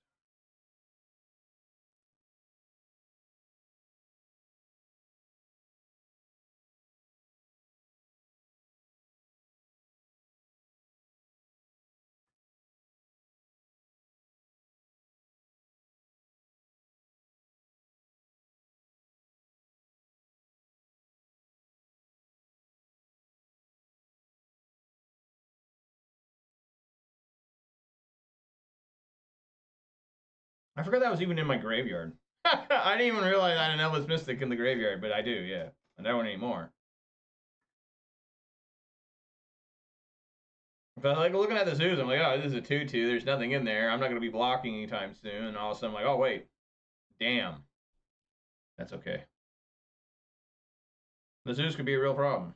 I forgot that was even in my graveyard. I didn't even realize I had an Elvis Mystic in the graveyard, but I do, yeah. I don't anymore. But like looking at the zoos, I'm like, oh, this is a 2/2. There's nothing in there. I'm not going to be blocking anytime soon. And all of a sudden, I'm like, oh, wait. Damn. That's okay. The zoos could be a real problem.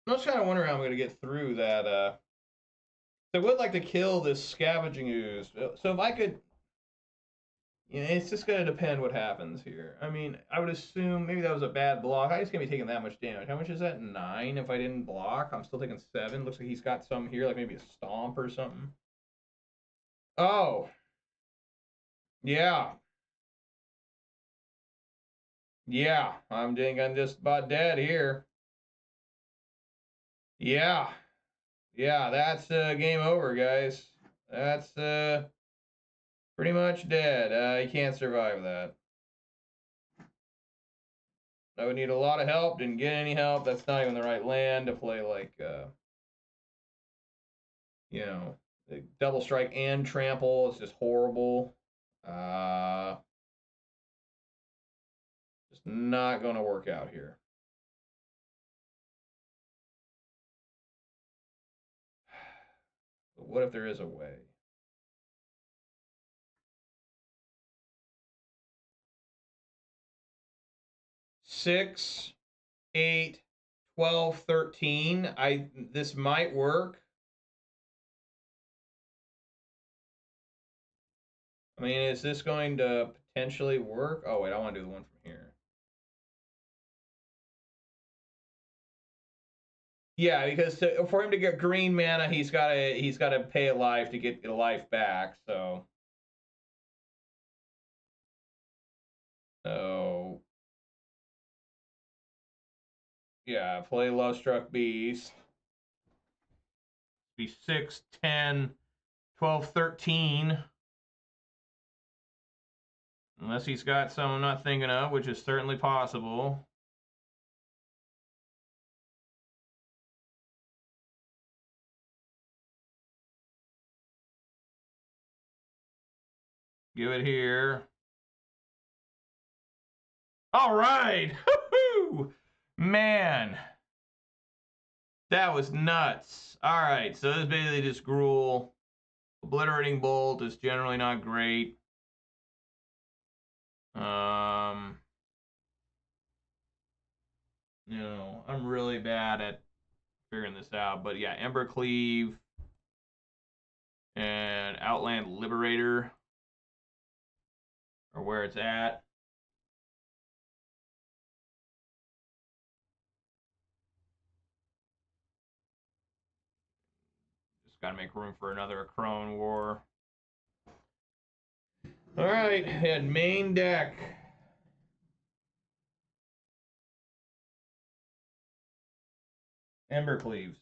I'm just kind of wondering how I'm going to get through that. I would like to kill this scavenging ooze. So if I could, it's just going to depend what happens here. I mean, I would assume maybe that was a bad block. I just can't be taking that much damage. How much is that? 9 if I didn't block. I'm still taking 7. Looks like he's got some here, like maybe a stomp or something. Oh. Yeah. Yeah. I'm just about dead here. Yeah. Yeah, that's game over, guys. That's pretty much dead. You can't survive that. I would need a lot of help. Didn't get any help. That's not even the right land to play like, double strike and trample. It's just horrible. Just not going to work out here. But what if there is a way? 6, 8, 12, 13. This might work. I mean, is this going to potentially work? Oh wait, I want to do the one from here. Yeah, because for him to get green mana, he's got to pay a life to get a life back. So So, yeah, play Love Struck Beast. Be 6, 10, 12, 13. Unless he's got some I'm not thinking of, which is certainly possible. Give it here. All right. Man. That was nuts. All right. So this is basically just Gruul. Obliterating Bolt is generally not great. You know, I'm really bad at figuring this out. But yeah, Ember Cleave and Outland Liberator are where it's at. Just got to make room for another Crone War. All right, and main deck. Ember Cleaves.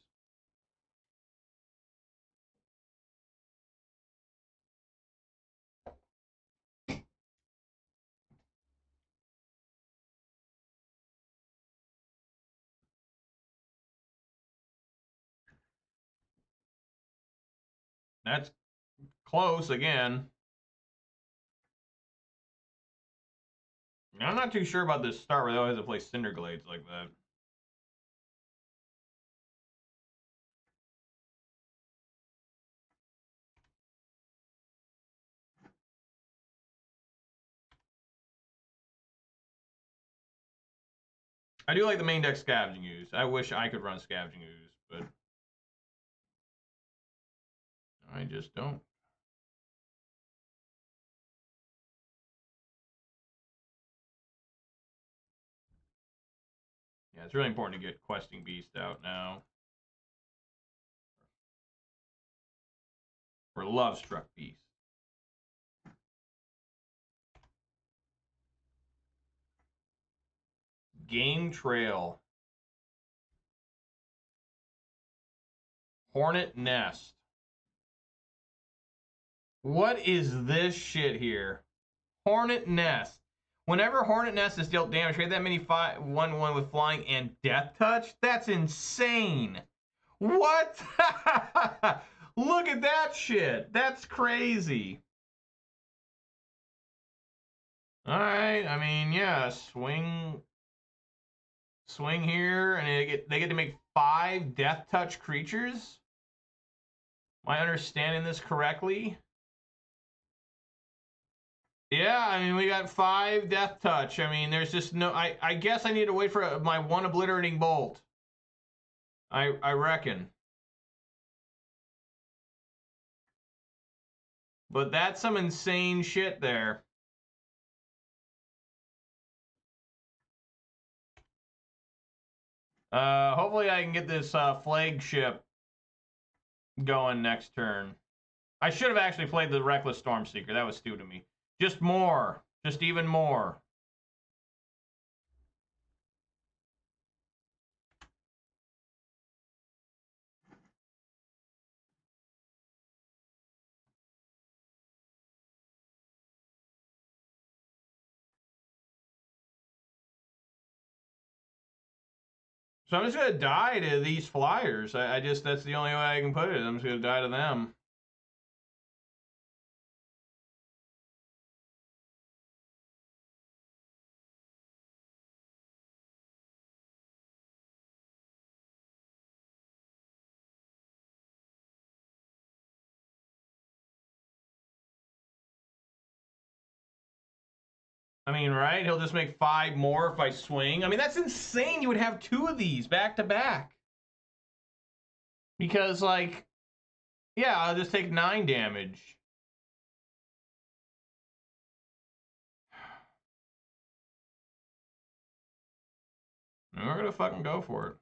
That's close again. I'm not too sure about this start where they always have to play Cinder Glades like that. I do like the main deck Scavenging Ooze. I wish I could run Scavenging Ooze, but I just don't. Yeah, it's really important to get Questing Beast out now. Or Love Struck Beast. Game Trail. Hornet Nest. What is this shit here? Hornet Nest. Whenever Hornet Nest is dealt damage, create that many 1/1 with flying and death touch? That's insane. What? Look at that shit. That's crazy. All right. I mean, yeah, swing here, and they get to make 5 death touch creatures. Am I understanding this correctly? Yeah, I mean, we got 5 death touch. I mean, there's just no. I guess I need to wait for my 1 obliterating bolt. I reckon. But that's some insane shit there. Hopefully I can get this flagship going next turn. I should have actually played the Reckless Stormseeker. That was stupid of me. Just more. Just even more. So I'm just going to die to these flyers. I just, that's the only way I can put it. I'm just going to die to them. I mean, right? He'll just make 5 more if I swing. I mean, that's insane. You would have 2 of these back to back. Because, like, yeah, I'll just take 9 damage. And we're gonna fucking go for it.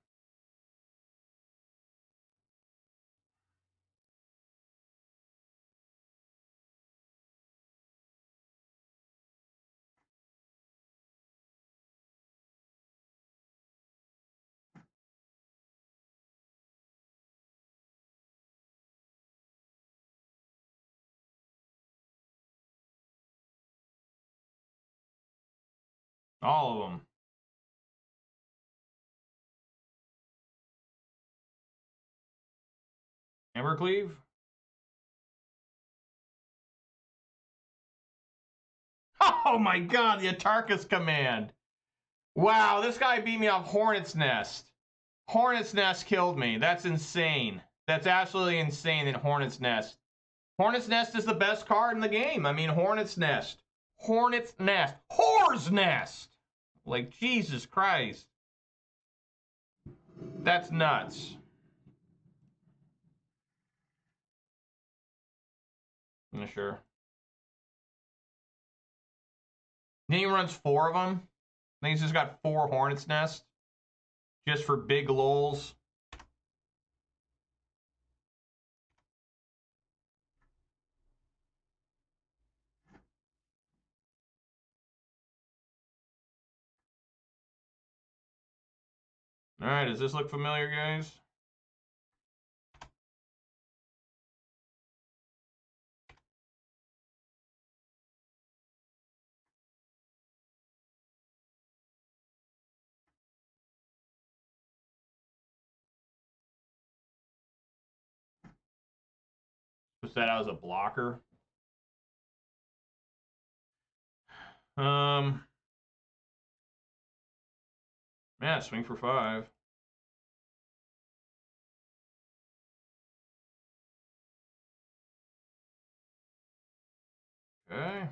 All of them. Embercleave. Oh my god, the Atarkus command. Wow, this guy beat me off Hornet's Nest. Hornet's Nest killed me. That's insane. That's absolutely insane that Hornet's Nest. Hornet's Nest is the best card in the game. I mean, Hornet's Nest. Hornet's Nest. Whore's Nest! Like, Jesus Christ. That's nuts. I'm not sure. Then he runs 4 of them. I think he's just got 4 Hornet's Nest. Just for big lols. Alright, does this look familiar, guys? Put that out as a blocker. Yeah, swing for 5. Okay.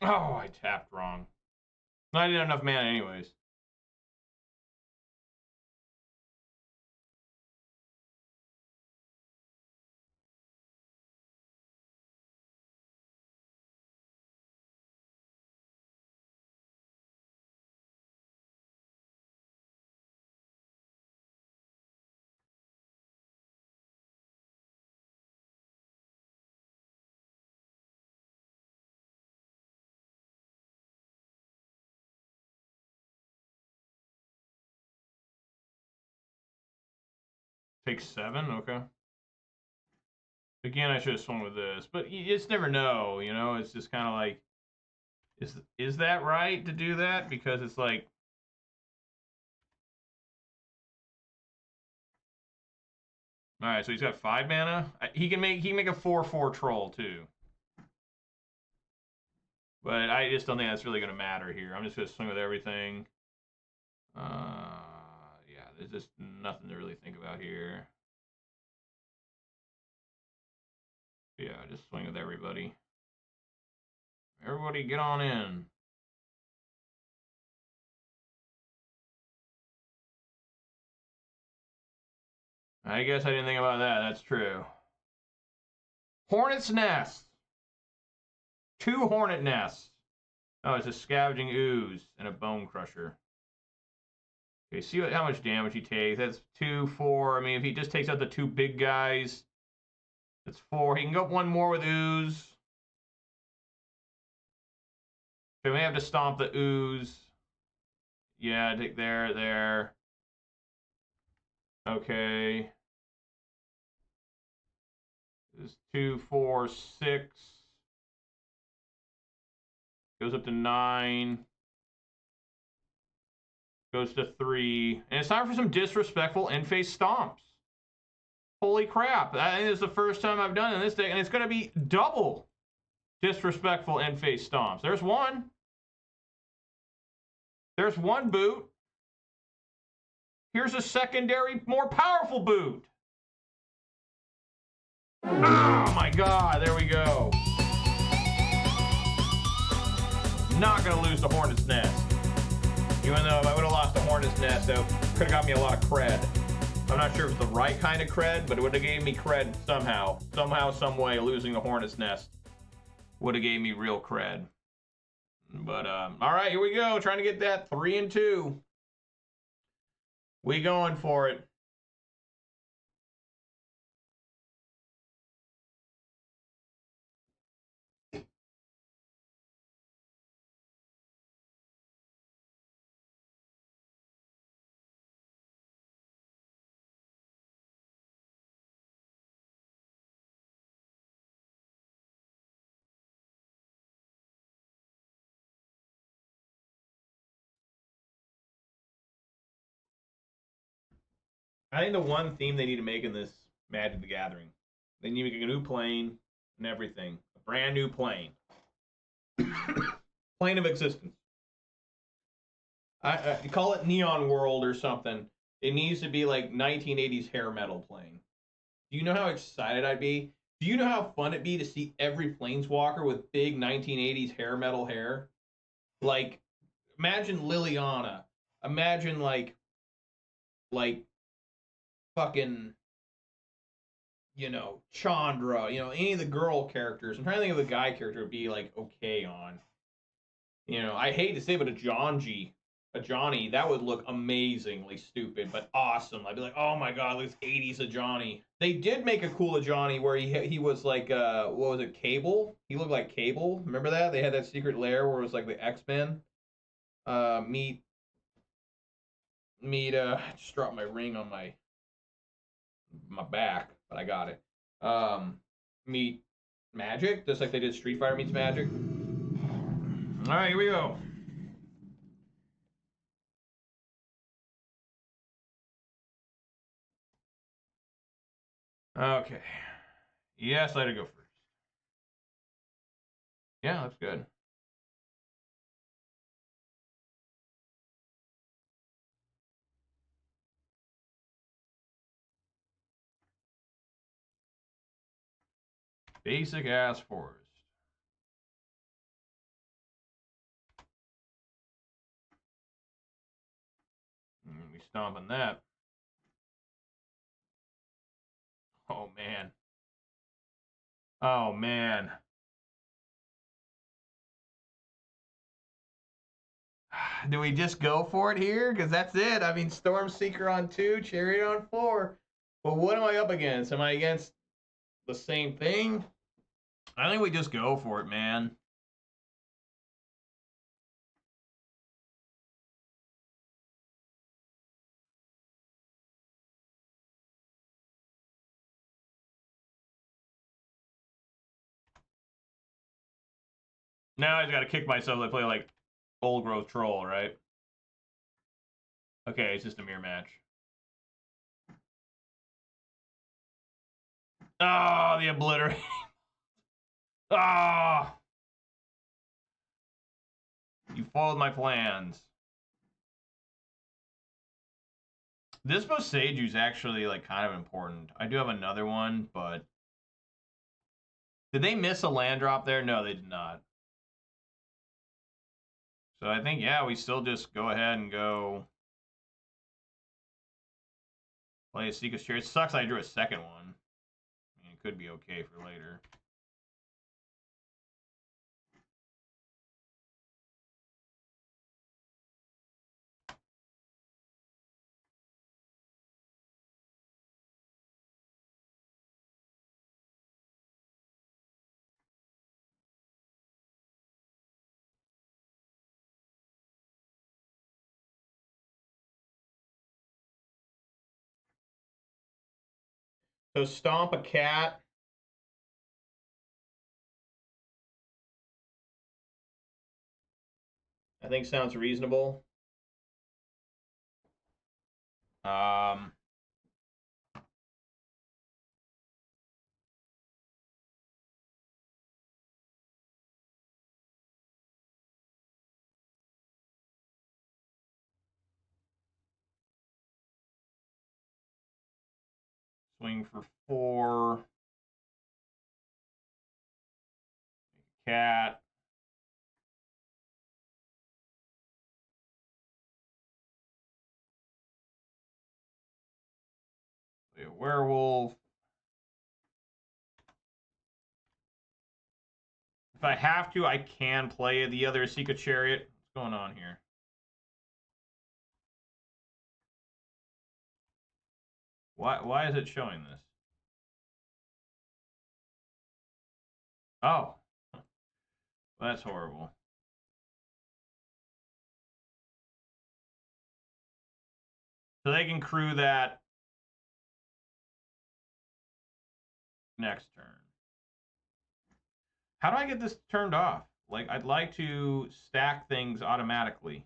Oh, I tapped wrong. I didn't have enough mana anyways. Take 7, okay. Again, I should have swung with this, but you just never know, you know? It's just kind of like, is that right to do that? Because it's like, all right, so he's got 5 mana. He can make a 4/4 troll too. But I just don't think that's really going to matter here. I'm just going to swing with everything. Yeah, there's just nothing to really think about here. Yeah, just swing with everybody. Everybody get on in. I guess I didn't think about that. That's true. Hornet's Nest. 2 Hornet Nests. Oh, it's a Scavenging Ooze and a Bone Crusher. Okay, see how much damage he takes. That's 2, 4. I mean, if he just takes out the 2 big guys, that's 4. He can go 1 more with Ooze. So we may have to stomp the Ooze. Yeah, take there. Okay. This is 2, 4, 6. Goes up to 9. Goes to 3. And it's time for some disrespectful end-phase stomps. Holy crap. I think this is the first time I've done it in this deck, and it's going to be double disrespectful end-phase stomps. There's one. There's one boot. Here's a secondary, more powerful boot. Oh my god, there we go. Not going to lose the Hornet's Nest. Even though if I would have lost the Hornet's Nest, that could have got me a lot of cred. I'm not sure if it's the right kind of cred, but it would have gave me cred somehow. Somehow, some way, losing the Hornet's Nest would have gave me real cred. But, all right, here we go. Trying to get that 3-2. We going for it. I think the one theme they need to make in this Magic the Gathering, they need to make a new plane and everything. A brand new plane. Plane of existence. I call it Neon World or something. It needs to be like 1980s hair metal plane. Do you know how excited I'd be? Do you know how fun it'd be to see every Planeswalker with big 1980s hair metal hair? Like, imagine Liliana. Imagine like fucking, you know, Chandra, you know, any of the girl characters. I'm trying to think of a guy character would be like okay on. You know, I hate to say, but a Johnny, that would look amazingly stupid, but awesome. I'd be like, oh my god, this 80s a Johnny. They did make a cool Johnny where he was like, what was it, Cable? He looked like Cable. Remember that? They had that secret lair where it was like the X-Men. Meet. I just dropped my ring on my back, but I got it. Meet Magic, just like they did Street Fighter meets Magic. All right, here we go. Okay. Yes, I had to go first. Yeah, that's good. Basic ass forest. We stomping that. Oh man. Oh man. Do we just go for it here? Because that's it. I mean, Stormseeker on 2, Chariot on 4. But what am I up against? Am I against the same thing? I think we just go for it, man. Now I just got to kick myself. I play like Old Growth Troll, right? Okay, it's just a mirror match. Oh, the obliterate. Ah! Oh, you foiled my plans. This Boseiju is actually like kind of important. I do have another one, but did they miss a land drop there? No, they did not. So I think, yeah, we still just go ahead and go play a Seeker's Chariot. It sucks I drew a second one. I mean, it could be okay for later. So stomp a cat. I think sounds reasonable. Um, swing for 4. Cat. Play a werewolf. If I have to, I can play the other Asika Chariot. What's going on here? Why is it showing this? Oh. That's horrible. So they can crew that next turn. How do I get this turned off? Like, I'd like to stack things automatically.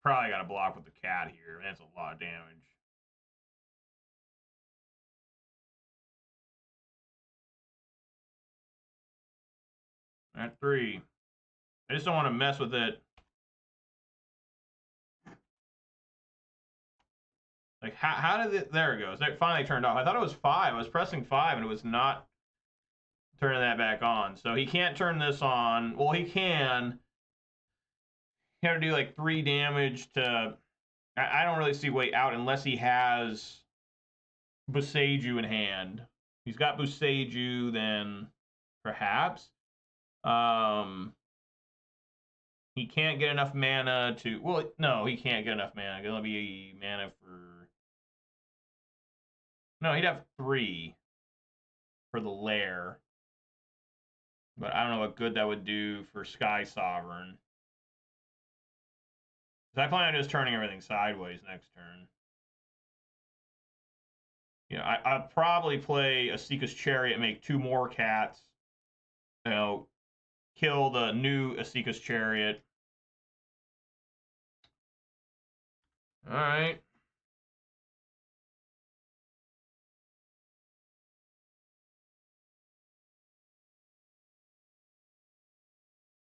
Probably got to block with the cat here. That's a lot of damage. At 3. I just don't want to mess with it. Like, how did it... There it goes. It finally turned off. I thought it was 5. I was pressing 5, and it was not turning that back on. So he can't turn this on. Well, he can. He had to do, like, 3 damage to... I don't really see way out unless he has Boseiju in hand. He's got Boseiju, then perhaps. He can't get enough mana to... Well, no, he can't get enough mana. It'll be mana for... No, he'd have 3 for the lair. But I don't know what good that would do for Sky Sovereign. I plan on just turning everything sideways next turn. You know, I'll probably play Asika's Chariot, make 2 more cats. You know, kill the new Asika's Chariot. All right.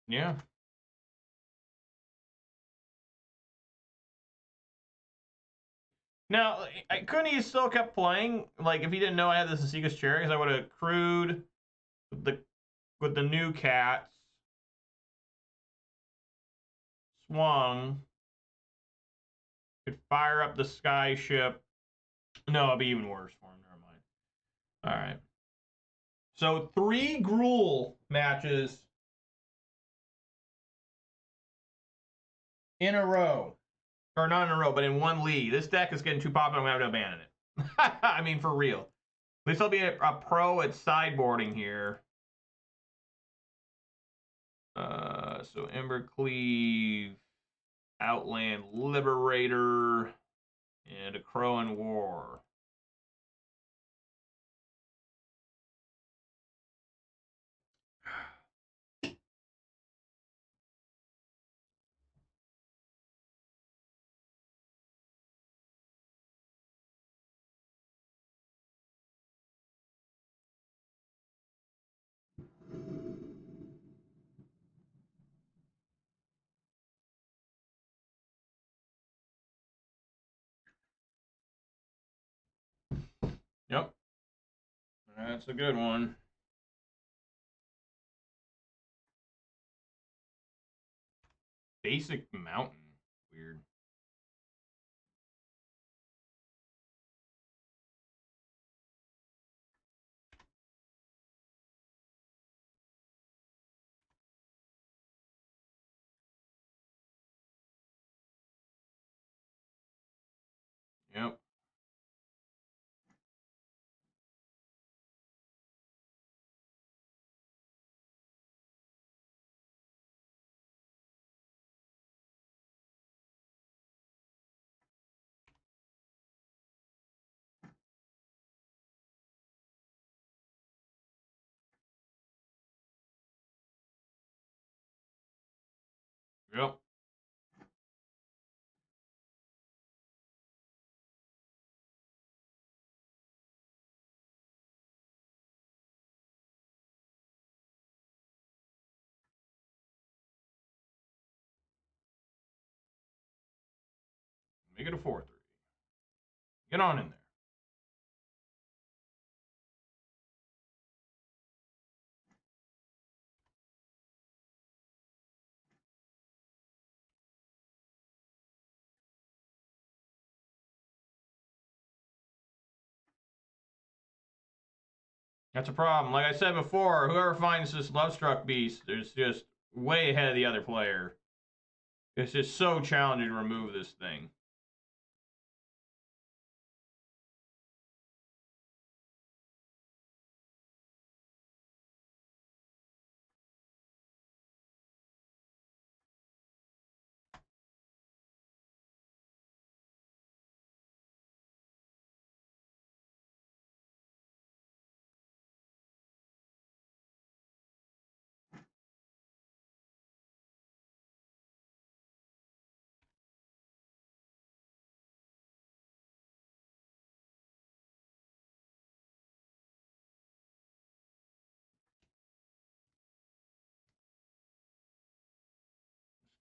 Yeah. Now, couldn't he still kept playing? Like, if he didn't know I had this Asika's Chariot, I would have crewed with the new cats. Swung. Could fire up the sky ship. No, it'd be even worse for him. Never mind. All right. So 3 Gruul matches in a row. Or not in a row, but in one league. This deck is getting too popular. I'm going to have to abandon it. I mean, for real. At least I'll be a pro at sideboarding here. So Embercleave, Outland Liberator, and a Crow in War. Yep. That's a good one. Basic Mountain. Weird. Yep. Yep. Make it a 4-3. Get on in there. That's a problem. Like I said before, whoever finds this Lovestruck Beast is just way ahead of the other player. It's just so challenging to remove this thing.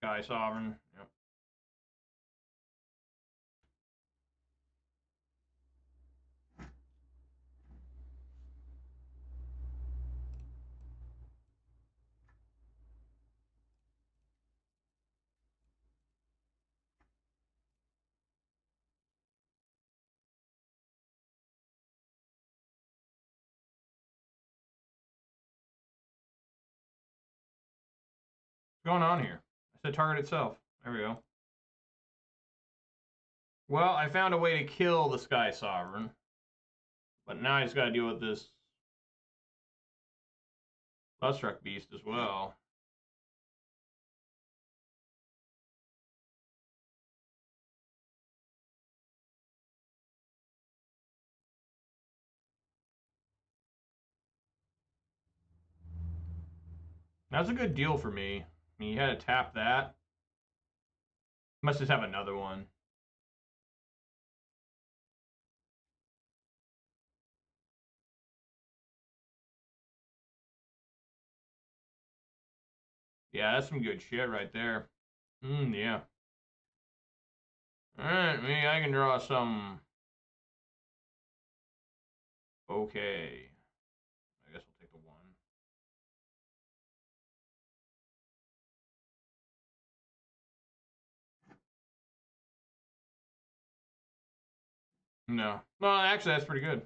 Sky Sovereign. Yep. What's going on here? I said target itself. There we go. Well, I found a way to kill the Sky Sovereign. But now I just got to deal with this Lovestruck Beast as well. That's a good deal for me. I mean, you had to tap that. Must just have another one. Yeah, that's some good shit right there. Yeah. Alright, maybe I can draw some. Okay. I guess we'll take the 1. No. Well, actually, that's pretty good.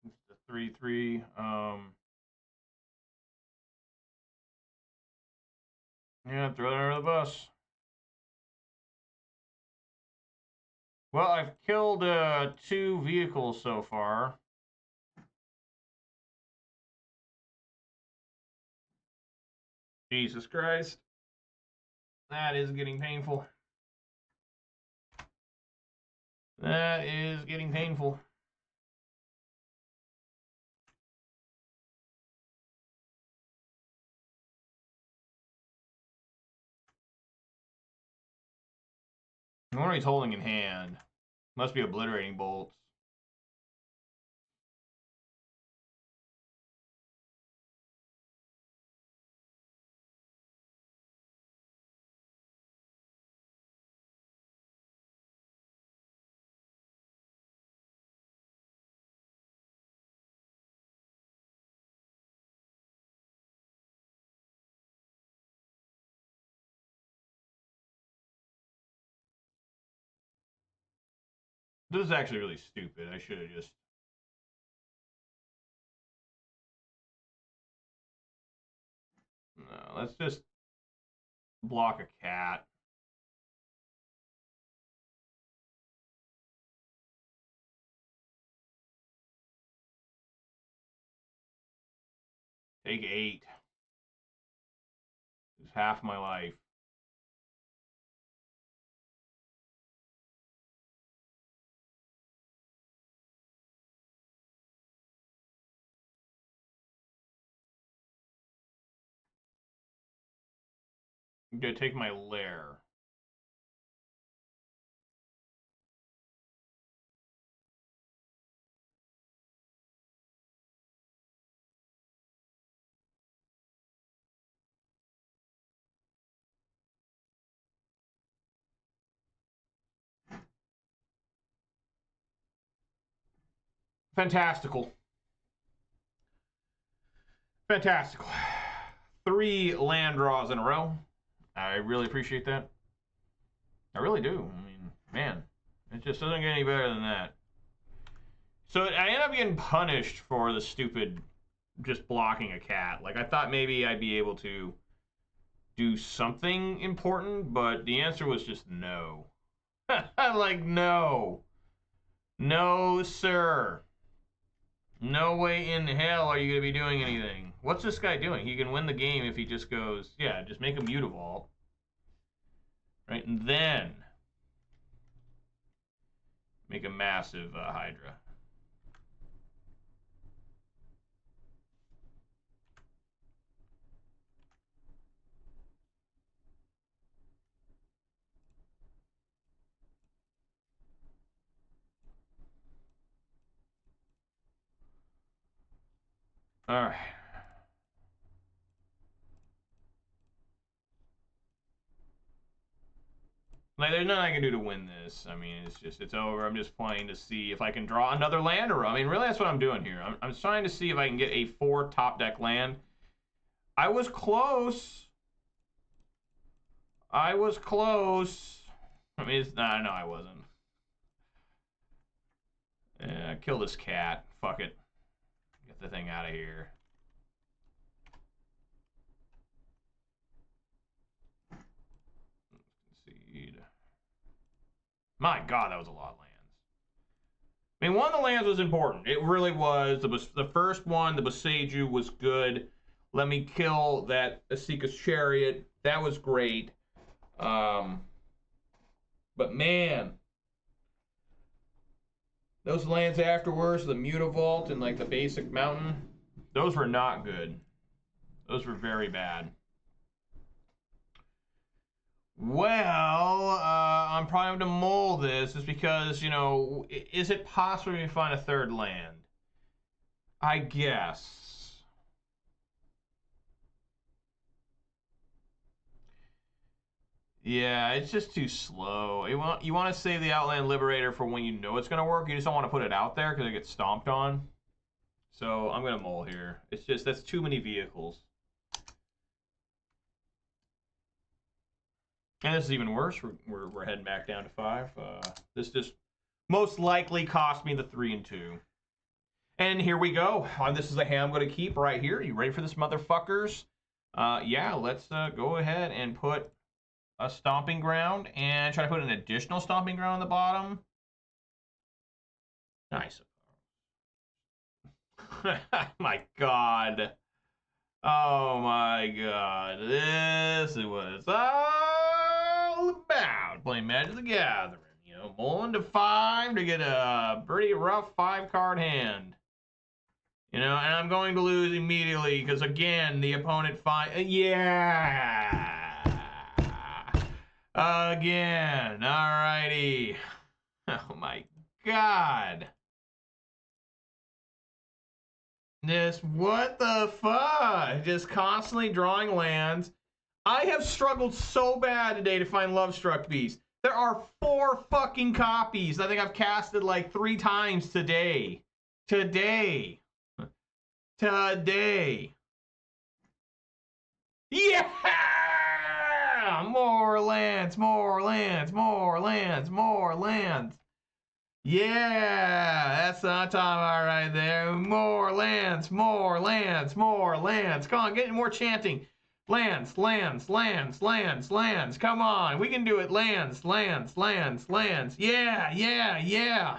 It's the 3/3. Yeah, throw that under the bus. Well, I've killed 2 vehicles so far. Jesus Christ. That is getting painful. That is getting painful. I wonder what he's holding in hand. Must be obliterating bolts. This is actually really stupid. I should have just... No, let's just block a cat. Take 8. It's half my life. I'm gonna take my lair. Fantastical. Fantastical. 3 land draws in a row. I really appreciate that. I really do. I mean, man, it just doesn't get any better than that. So I end up getting punished for the stupid just blocking a cat. Like, I thought maybe I'd be able to do something important, but the answer was just no. Like, no. No, sir. No way in hell are you going to be doing anything. What's this guy doing? He can win the game if he just goes, yeah, just make a mutavault. Right, and then make a massive Hydra. All right. Like, there's nothing I can do to win this. I mean, it's over. I'm just playing to see if I can draw another land or I mean, really, that's what I'm doing here. I'm trying to see if I can get a 4 top deck land. I was close. I was close. I mean, no, I wasn't. Yeah, kill this cat. Fuck it. Get the thing out of here. Concede. My God, that was a lot of lands. I mean, one of the lands was important. It really was. The first one, the Boseiju, was good. Let me kill that Asika's Chariot. That was great. But man, those lands afterwards, the Mutavault and like the basic mountain, those were not good. Those were very bad. Well, I'm probably going to mull this just because, you know, is it possible to find a third land? I guess. Yeah, it's just too slow. You want to save the Outland Liberator for when you know it's going to work. You just don't want to put it out there because it gets stomped on. So I'm going to mull here. It's just, that's too many vehicles. And this is even worse. We're heading back down to 5. This just most likely cost me the 3 and 2. And here we go. This is the hand I'm going to keep right here. You ready for this, motherfuckers? Yeah, let's go ahead and put a stomping ground and try to put an additional stomping ground on the bottom. Nice. My God. Oh my God. This is what it's all about. Playing Magic the Gathering. You know, mulling to 5 to get a pretty rough 5-card hand. You know, and I'm going to lose immediately because, again, the opponent yeah. Again. Alrighty. Oh my God. What the fuck? Just constantly drawing lands. I have struggled so bad today to find Lovestruck Beast. There are 4 fucking copies. I think I've casted like 3 times today. Today. Yeah! More lands. Yeah, that's what I'm talking about right there. More lands, more lands, more lands. Come on, get more chanting. Lands, lands, lands, lands, lands. Come on, we can do it. Lands, lands, lands, lands. Yeah, yeah, yeah.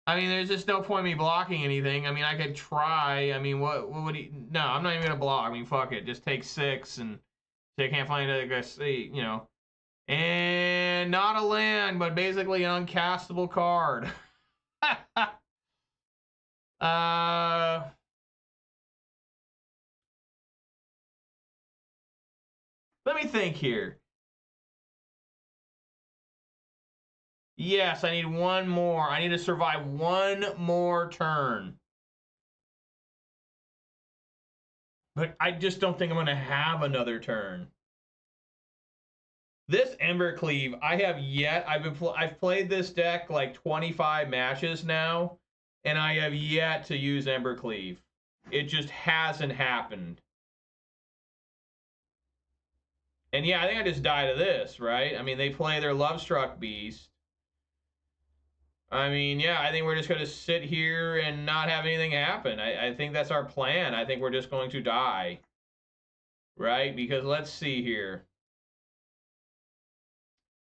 I mean, there's just no point me blocking anything. I mean, I could try. I mean, what would he? No, I'm not even gonna block. I mean, fuck it. Just take 6 and say I can't find it. I see, you know. And not a land, but basically an uncastable card. Let me think here. Yes, I need one more. I need to survive one more turn. But I just don't think I'm going to have another turn. This Embercleave, I have yet. I've played this deck like 25 matches now, and I have yet to use Embercleave. It just hasn't happened. And yeah, I think I just die to this, right? I mean, they play their Lovestruck Beast. I mean, yeah, I think we're just going to sit here and not have anything happen. I think that's our plan. I think we're just going to die. Right? Because let's see here.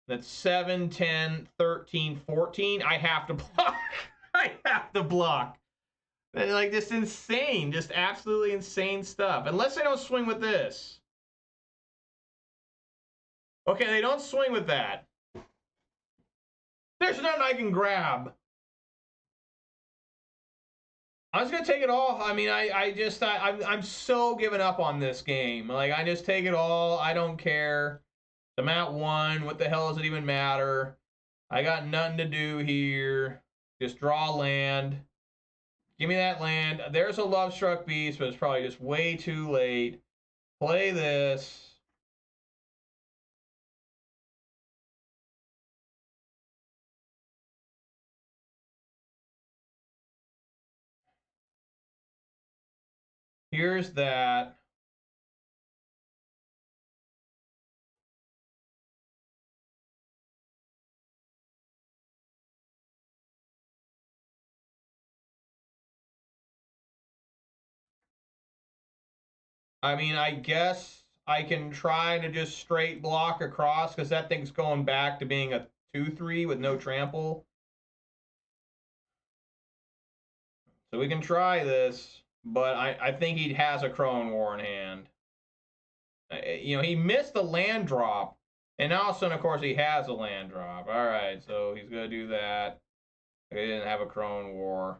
That's 7, 10, 13, 14. I have to block. I have to block. Like, just insane. Just absolutely insane stuff. Unless they don't swing with this. Okay, they don't swing with that. There's nothing I can grab. I was gonna take it all. I mean, I'm so giving up on this game. Like, I just take it all. I don't care. I'm at 1. What the hell does it even matter? I got nothing to do here. Just draw land. Give me that land. There's a Lovestruck Beast, but it's probably just way too late. Play this. Here's that. I mean, I guess I can try to just straight block across because that thing's going back to being a 2-3 with no trample. So we can try this, but I think he has a Crone War in hand. You know, he missed the land drop, and all of a sudden, of course, he has a land drop. All right, so he's going to do that. He didn't have a Crone War.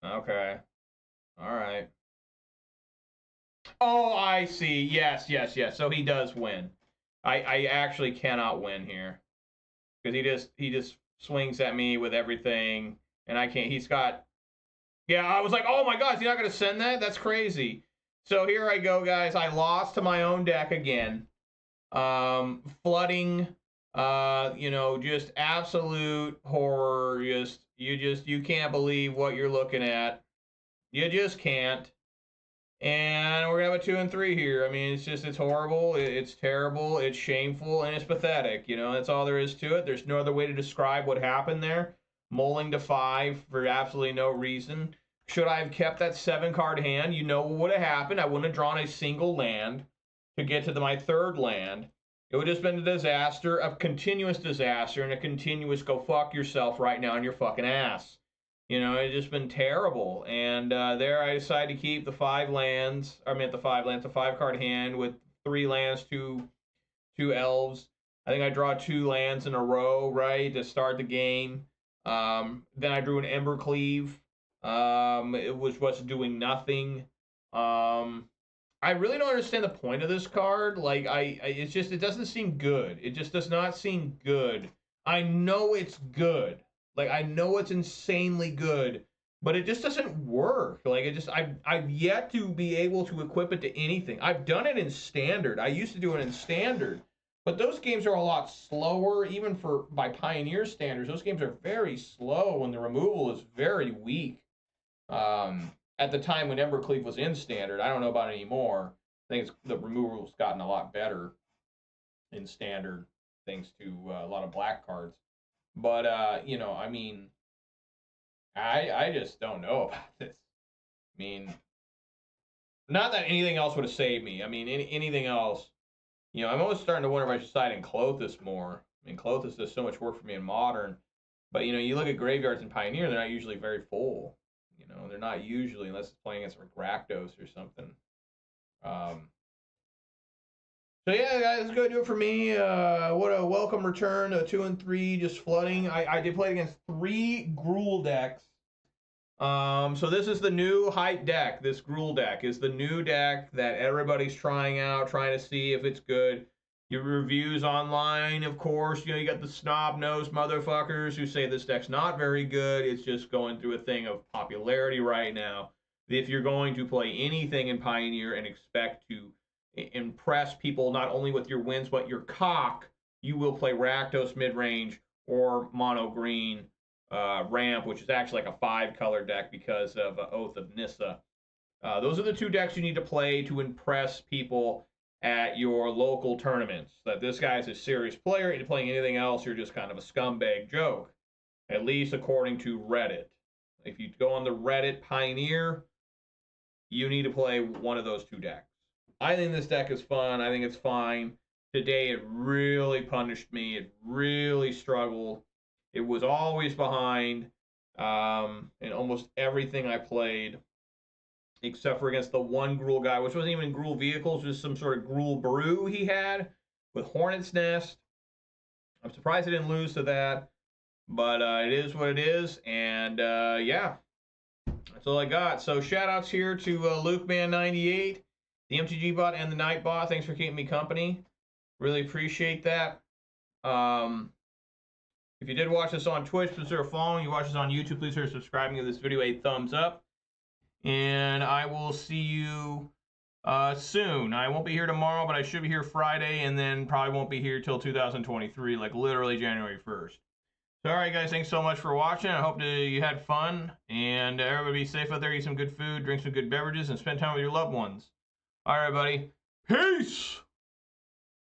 Okay. All right. Oh, I see. Yes, yes, yes. So he does win. I actually cannot win here because he just swings at me with everything, and I can't. He's got. Yeah, I was like, oh my God, is he not going to send that? That's crazy. So here I go, guys. I lost to my own deck again. Flooding. You know, just absolute horror. You can't believe what you're looking at. You just can't. And we're gonna have a 2 and 3 here. I mean, it's horrible, it's terrible, it's shameful, and it's pathetic. You know, that's all there is to it. There's no other way to describe what happened there. Mulling to 5 for absolutely no reason. Should I have kept that 7-card hand? You know what would have happened? I wouldn't have drawn a single land to get to my 3rd land. It would have just been a disaster, a continuous disaster, and a continuous go fuck yourself right now in your fucking ass. You know, it's just been terrible. And there I decided to keep the 5 lands. I meant the 5 lands, a 5-card hand with 3 lands, 2 elves. I think I draw 2 lands in a row, right, to start the game. Then I drew an Embercleave. It was doing nothing. I really don't understand the point of this card. Like, it's just, it doesn't seem good. It just does not seem good. I know it's good. Like, I know it's insanely good, but it just doesn't work. Like, I've yet to be able to equip it to anything. I've done it in Standard. I used to do it in Standard, but those games are a lot slower, even by Pioneer standards. Those games are very slow, and the removal is very weak. At the time when Embercleave was in Standard, I don't know about it anymore. I think the removal's gotten a lot better in Standard. thanks to a lot of black cards. But you know, I mean, I just don't know about this. I mean, not that anything else would have saved me. I mean, anything else, you know, I'm almost starting to wonder if I should side in Clothis more. I mean, Clothis does so much work for me in Modern. But, you know, you look at graveyards in Pioneer, they're not usually very full. You know, they're not usually, unless it's playing against Rakdos or something. So, yeah, guys, that's going to do it for me. What a welcome return, 2 and 3, just flooding. I did play against 3 Gruul decks. So this is the new hype deck. This Gruul deck is the new deck that everybody's trying out, trying to see if it's good. Your reviews online, of course, you know, you got the snob-nosed motherfuckers who say this deck's not very good. It's just going through a thing of popularity right now. If you're going to play anything in Pioneer and expect to impress people not only with your wins but your cock, you will play Rakdos Midrange or Mono Green Ramp, which is actually like a 5-color deck because of Oath of Nissa. Those are the 2 decks you need to play to impress people at your local tournaments. That this guy's a serious player, and playing anything else, you're just kind of a scumbag joke. At least according to Reddit. If you go on the Reddit Pioneer, you need to play one of those 2 decks. I think this deck is fun. I think it's fine. Today it really punished me. It really struggled. It was always behind in almost everything I played, except for against the one Gruul guy, which wasn't even Gruul vehicles, just some sort of Gruul brew he had with Hornet's Nest. I'm surprised I didn't lose to that, but it is what it is, and yeah, that's all I got. So shout outs here to LukeMan98, the MTG bot, and the Nightbot. Thanks for keeping me company. Really appreciate that. If you did watch this on Twitch, consider following. You watch this on YouTube, please consider subscribing. Give this video a thumbs up. And I will see you soon. I won't be here tomorrow, but I should be here Friday, and then probably won't be here till 2023, like literally January 1st. So, all right, guys, thanks so much for watching. I hope you had fun, and everybody be safe out there. Eat some good food, drink some good beverages, and spend time with your loved ones. All right, everybody. Peace!